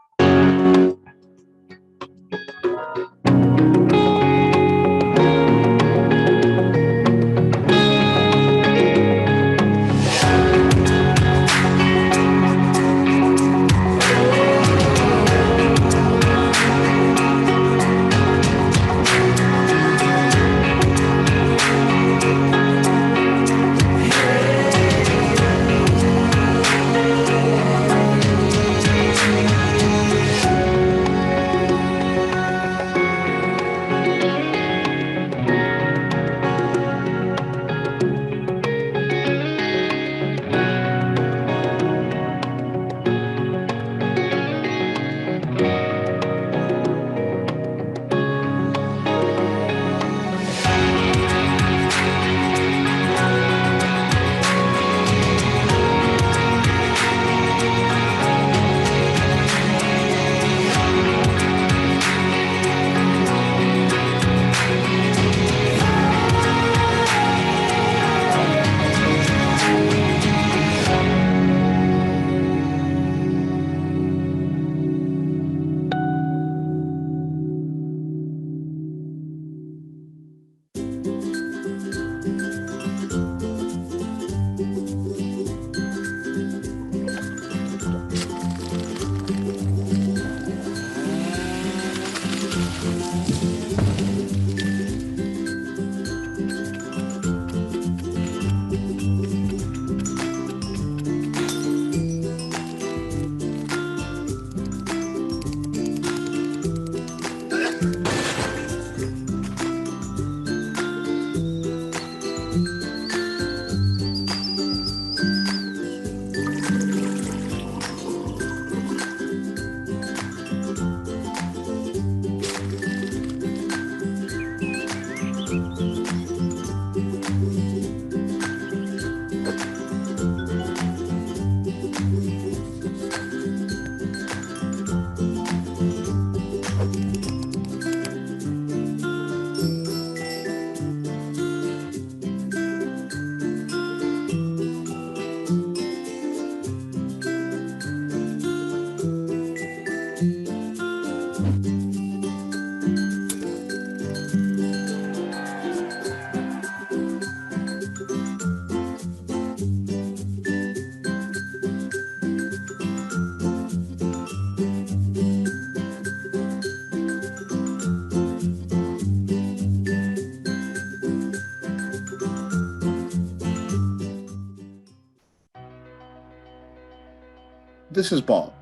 This is Bob,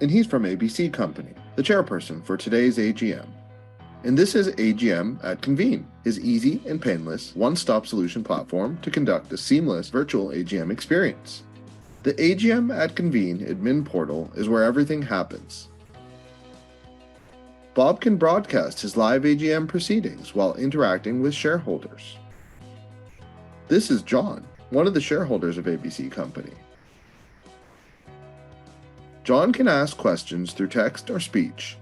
and he's from ABC Company, the chairperson for today's AGM. And this is AGM at Convene, his easy and painless one-stop solution platform to conduct a seamless virtual AGM experience. The AGM at Convene admin portal is where everything happens. Bob can broadcast his live AGM proceedings while interacting with shareholders. This is John, one of the shareholders of ABC Company. John can ask questions through text or speech.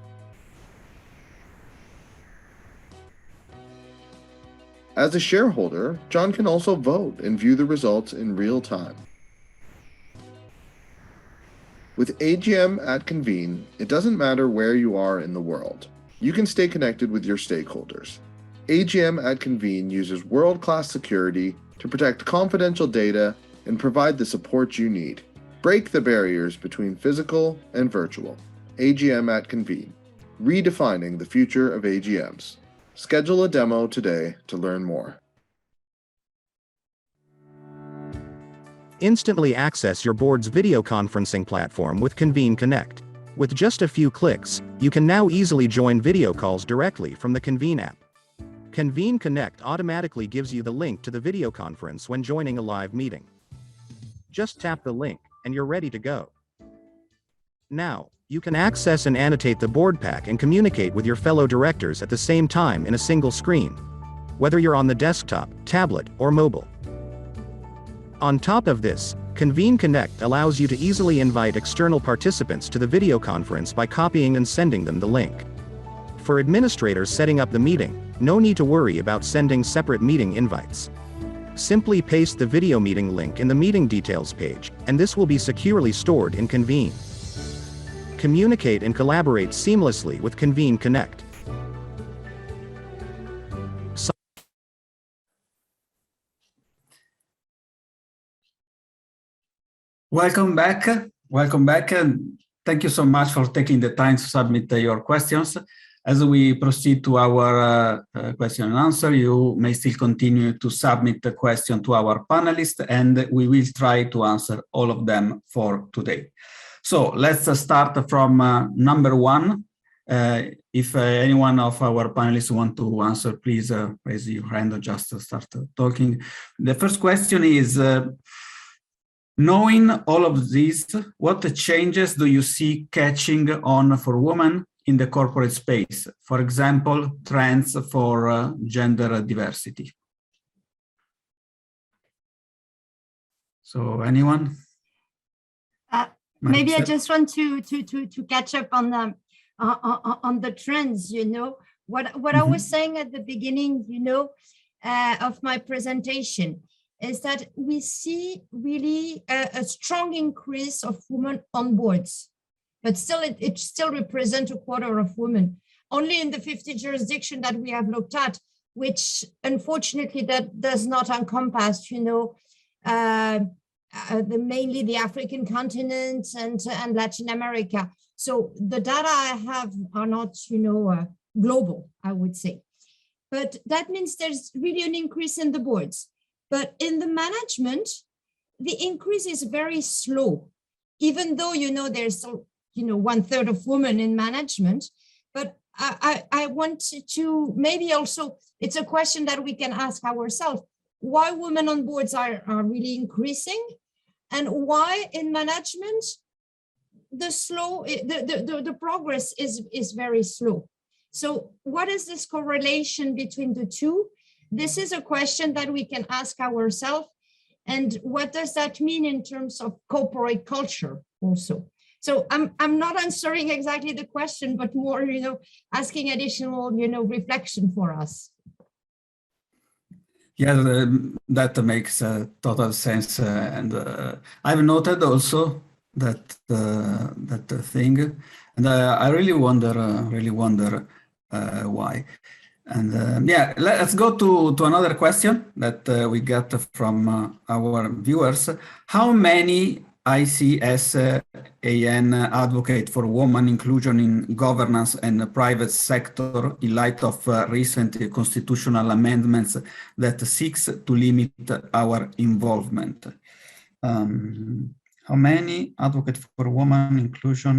As a shareholder, John can also vote and view the results in real time. With AGM at Convene, it doesn't matter where you are in the world. You can stay connected with your stakeholders. AGM at Convene uses world-class security to protect confidential data and provide the support you need. Break the barriers between physical and virtual. AGM at Convene, redefining the future of AGMs. Schedule a demo today to learn more. Instantly access your board's video conferencing platform with Convene Connect. With just a few clicks, you can now easily join video calls directly from the Convene app. Convene Connect automatically gives you the link to the video conference when joining a live meeting. Just tap the link, and you're ready to go. Now, you can access and annotate the board pack and communicate with your fellow directors at the same time in a single screen, whether you're on the desktop, tablet, or mobile. On top of this, Convene Connect allows you to easily invite external participants to the video conference by copying and sending them the link. For administrators setting up the meeting, no need to worry about sending separate meeting invites. Simply paste the video meeting link in the meeting details page, and this will be securely stored in Convene. Communicate and collaborate seamlessly with Convene Connect. Welcome back. Welcome back. And thank you so much for taking the time to submit your questions. As we proceed to our question and answer, you may still continue to submit the question to our panelists, and we will try to answer all of them for today. So let's start from number one. If any one of our panelists want to answer, please raise your hand or just start talking. The first question is, knowing all of this, what changes do you see catching on for women in the corporate space? For example, trends for gender diversity. So anyone? Maybe I just want to catch up on the trends. You know what I was saying at the beginning. You know, of my presentation is that we see really a strong increase of women on boards, but still it still represents a quarter of women. Only in the 50 jurisdictions that we have looked at, which unfortunately that does not encompass, you know, mainly the African continent and Latin America. So the data I have are not, you know, global, I would say. But that means there's really an increase in the boards. But in the management, the increase is very slow, even though, you know, there's, you know, 1/3 of women in management. But I want to maybe also, it's a question that we can ask ourselves, why women on boards are really increasing, and why in management, the progress is very slow. So what is this correlation between the two? This is a question that we can ask ourselves. And what does that mean in terms of corporate culture also? So I'm not answering exactly the question, but more, you know, asking additional, you know, reflection for us. Yeah, that makes total sense. And I've noted also that thing, and I really wonder why. And yeah, let's go to another question that we got from our viewers. How many ICSIA advocate for women inclusion in governance and the private sector in light of recent constitutional amendments that seeks to limit our involvement? How many advocate for women inclusion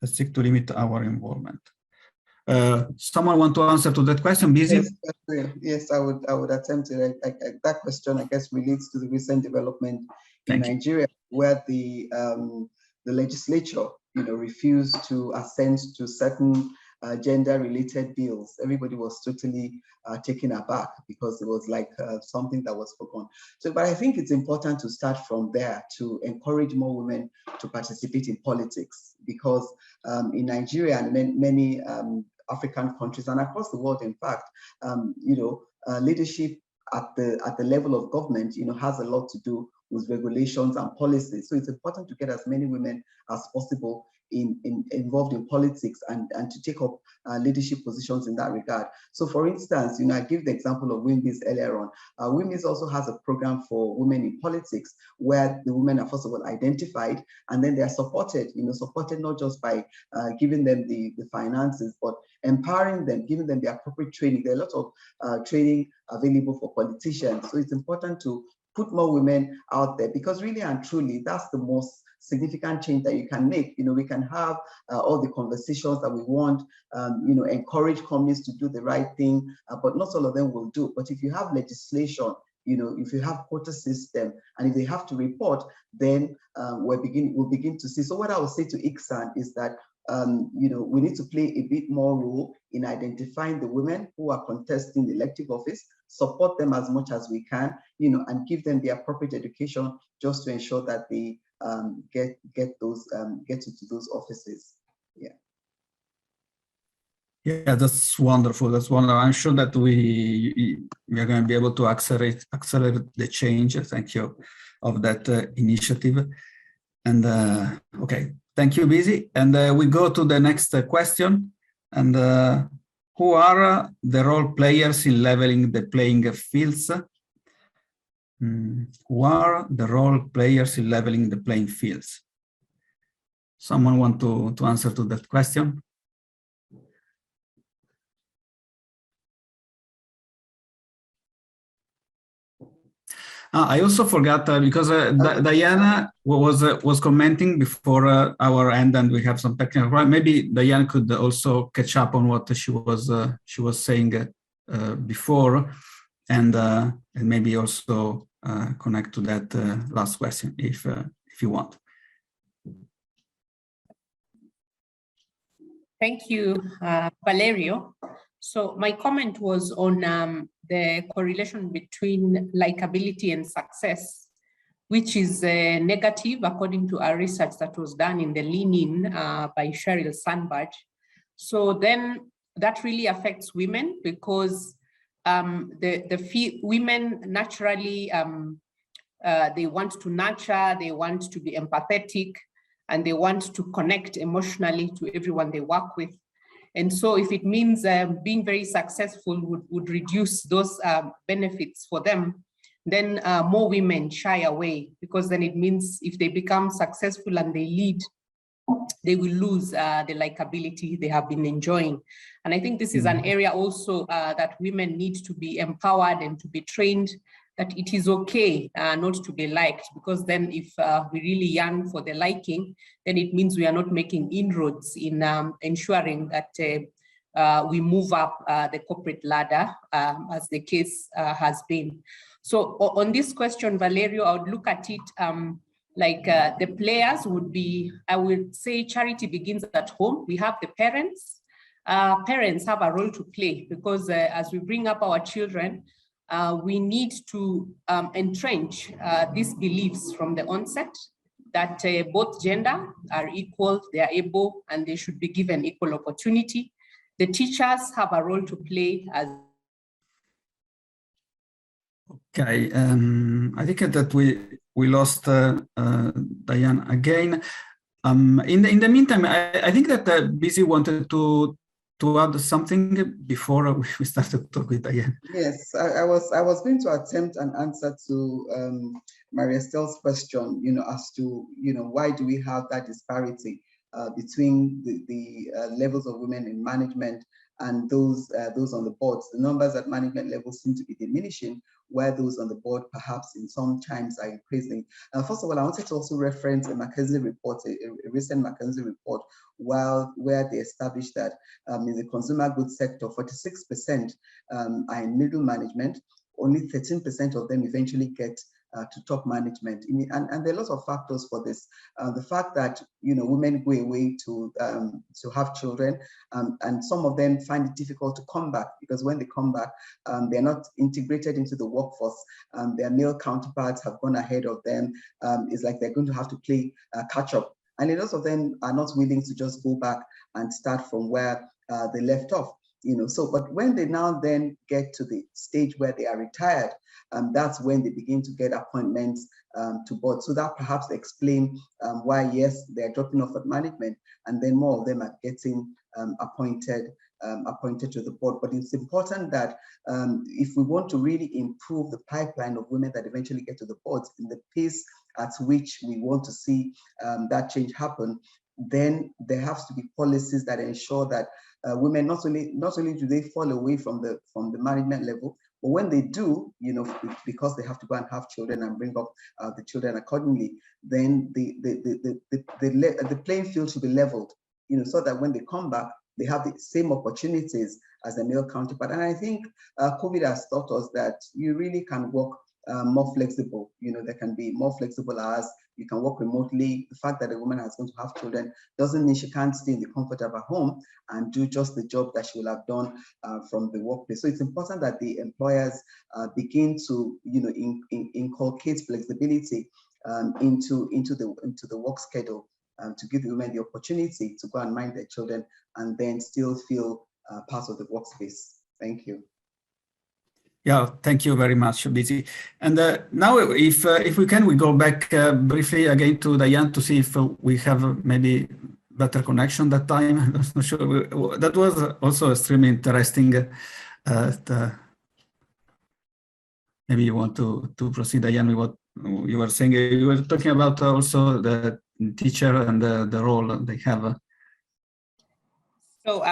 that seek to limit our involvement? Someone want to answer to that question? Busy? Yes, I would attempt it. That question, I guess, relates to the recent development in Nigeria, where the legislature refused to assent to certain gender-related bills, everybody was totally taken aback because it was like something that was forgotten. So, but I think it's important to start from there to encourage more women to participate in politics, because in Nigeria and many African countries and across the world, in fact, leadership at the level of government, has a lot to do with regulations and policies. So it's important to get as many women as possible involved in politics and to take up leadership positions in that regard. So for instance, I give the example of WIMBIS earlier on. WIMBIS also has a program for women in politics where the women are first of all identified, and then they are supported, supported not just by giving them the finances, but empowering them, giving them the appropriate training. There are a lot of training available for politicians. So it's important to put more women out there, because really and truly, that's the most significant change that you can make. We can have all the conversations that we want, encourage companies to do the right thing, but not all of them will do. But if you have legislation, if you have quota system, and if they have to report, then we'll begin to see. So what I would say to ICSAN is that we need to play a bit more role in identifying the women who are contesting the elective office, support them as much as we can, and give them the appropriate education just to ensure that they get into those offices. Yeah. Yeah, that's wonderful. That's wonderful. I'm sure that we are going to be able to accelerate the change. Thank you of that initiative. And okay, thank you, Busy. And we go to the next question. And who are the role players in leveling the playing fields? Who are the role players in leveling the playing fields? Someone want to answer to that question? I also forgot because Diana was commenting before our end, and we have some technical problem. Maybe Diana could also catch up on what she was saying before, and maybe also connect to that last question if you want. Thank you, Valerio. So my comment was on the correlation between likability and success, which is negative according to our research that was done in the Lean-In by Sheryl Sandberg. So then that really affects women, because women naturally, they want to nurture, they want to be empathetic, and they want to connect emotionally to everyone they work with. And so if it means being very successful would reduce those benefits for them, then more women shy away, because then it means if they become successful and they lead, they will lose the likability they have been enjoying. And I think this is an area also that women need to be empowered and to be trained, that it is okay not to be liked, because then if we really yearn for the liking, then it means we are not making inroads in ensuring that we move up the corporate ladder, as the case has been. So on this question, Valerio, I would look at it like the players would be, I would say charity begins at home. We have the parents. Parents have a role to play, because as we bring up our children, we need to entrench these beliefs from the onset, that both gender are equal, they are able, and they should be given equal opportunity. The teachers have a role to play as. Okay, I think that we lost Diane again. In the meantime, I think that Busy wanted to add something before we started to talk with Diane. Yes, I was going to attempt an answer to Maria Estel's question, as to, why do we have that disparity between the levels of women in management and those on the boards. The numbers at management level seem to be diminishing, where those on the board perhaps in some times are increasing. First of all, I wanted to also reference a McKinsey report, a recent McKinsey report, where they established that in the consumer goods sector, 46% are in middle management. Only 13% of them eventually get to top management. And there are lots of factors for this. The fact that women go away to have children, and some of them find it difficult to come back, because when they come back, they're not integrated into the workforce. Their male counterparts have gone ahead of them. It's like they're going to have to play catch up. And a lot of them are not willing to just go back and start from where they left off. But when they now then get to the stage where they are retired, that's when they begin to get appointments to board. So that perhaps explain why, yes, they're dropping off at management, and then more of them are getting appointed to the board. But it's important that if we want to really improve the pipeline of women that eventually get to the boards in the pace at which we want to see that change happen, then there has to be policies that ensure that women not only do they fall away from the management level, but when they do, because they have to go and have children and bring up the children accordingly, then the playing field should be leveled, so that when they come back, they have the same opportunities as their male counterpart. And I think COVID has taught us that you really can work more flexible. There can be more flexible hours. You can work remotely. The fact that a woman is going to have children doesn't mean she can't stay in the comfort of her home and do just the job that she will have done from the workplace. So it's important that the employers begin to, inculcate flexibility into the work schedule, to give the women the opportunity to go and mind their children and then still feel part of the workspace. Thank you. Yeah, thank you very much, Bizi. And now, if we can, we go back briefly again to Diane to see if we have maybe better connection that time. I'm not sure. That was also extremely interesting. Maybe you want to proceed, Diane, with what you were saying. You were talking about also the teacher and the role they have. So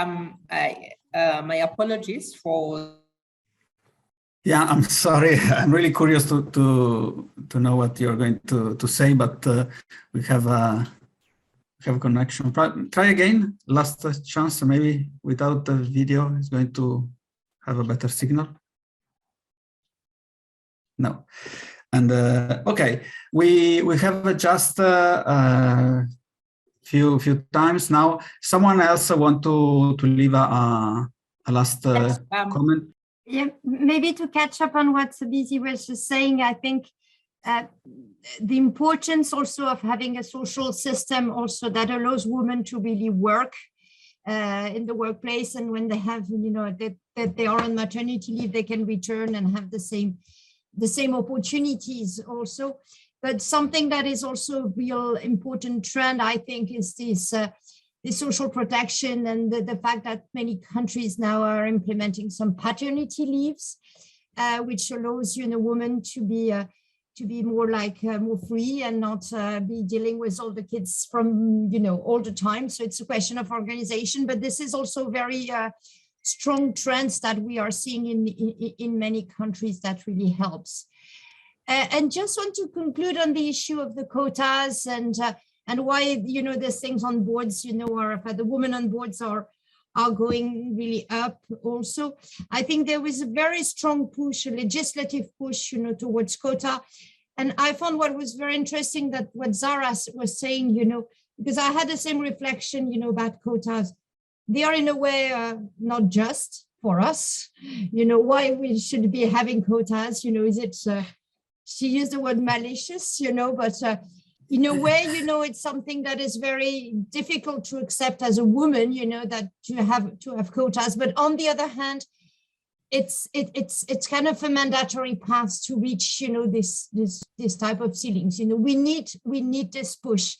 my apologies for. Yeah, I'm sorry. I'm really curious to know what you're going to say, but we have a connection. Try again. Last chance, maybe without the video is going to have a better signal. No. And okay, we have just few times now. Someone else want to leave a last comment? Yeah, maybe to catch up on what Bizi was just saying, I think the importance also of having a social system also that allows women to really work in the workplace, and when they have, that they are on maternity leave, they can return and have the same opportunities also. But something that is also a real important trend, I think, is this social protection and the fact that many countries now are implementing some paternity leaves, which allows women to be more more free and not be dealing with all the kids from all the time. So it's a question of organization, but this is also very strong trends that we are seeing in many countries that really helps. And just want to conclude on the issue of the quotas and why there's things on boards, or if the women on boards are going really up also. I think there was a very strong push, a legislative push, towards quota. And I found what was very interesting that what Zara was saying, because I had the same reflection, about quotas. They are in a way not just for us, why we should be having quotas, is it, she used the word malicious, but in a way, it's something that is very difficult to accept as a woman, that to have quotas. But on the other hand, it's kind of a mandatory path to reach, this type of ceilings. We need this push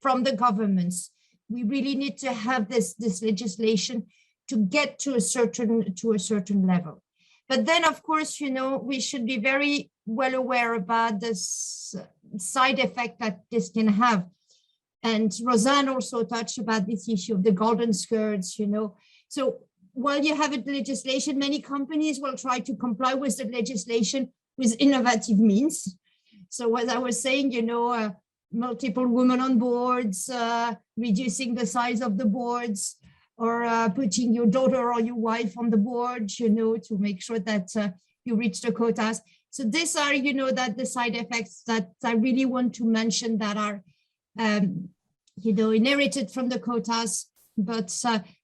from the governments. We really need to have this legislation to get to a certain level. But then, of course, we should be very well aware about this side effect that this can have. And Roseanne also touched about this issue of the golden skirts, So while you have a legislation, many companies will try to comply with the legislation with innovative means. So as I was saying, multiple women on boards, reducing the size of the boards, or putting your daughter or your wife on the board, to make sure that you reach the quotas. So these are, that the side effects that I really want to mention that are, inherited from the quotas, but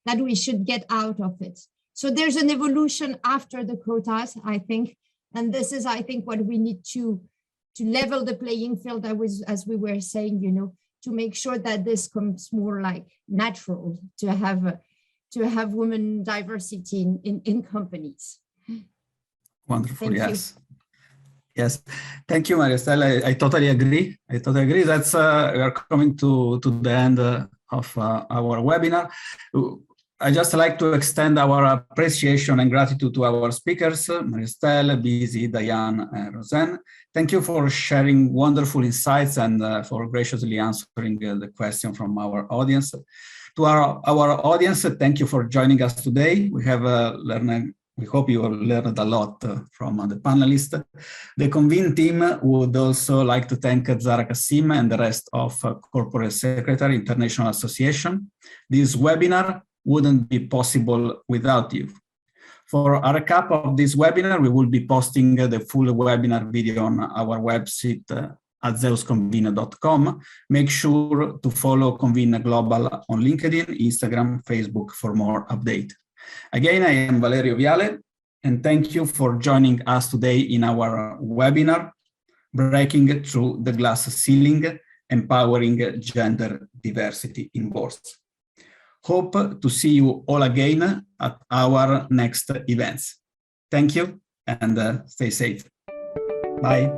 that we should get out of it. So there's an evolution after the quotas, I think, and this is, I think, what we need to level the playing field. As we were saying, to make sure that this comes more like natural to have women diversity in companies. Wonderful. Thank yes. You. Yes, thank you, Maria-Estelle. I totally agree. That's we are coming to the end of our webinar. I just like to extend our appreciation and gratitude to our speakers, Maria-Estelle, Bizi, Diane, and Roseanne. Thank you for sharing wonderful insights and for graciously answering the question from our audience. To our audience, thank you for joining us today. We hope you learned a lot from the panelists. The Convene team would also like to thank Zara Kassim and the rest of Corporate Secretary International Association. This webinar wouldn't be possible without you. For a recap of this webinar, we will be posting the full webinar video on our website at zeusconvene.com. Make sure to follow Convene Global on LinkedIn, Instagram, Facebook for more updates. Again, I am Valerio Viale, and thank you for joining us today in our webinar, Breaking Through the Glass Ceiling, Empowering Gender Diversity in Boards. Hope to see you all again at our next events. Thank you and stay safe. Bye.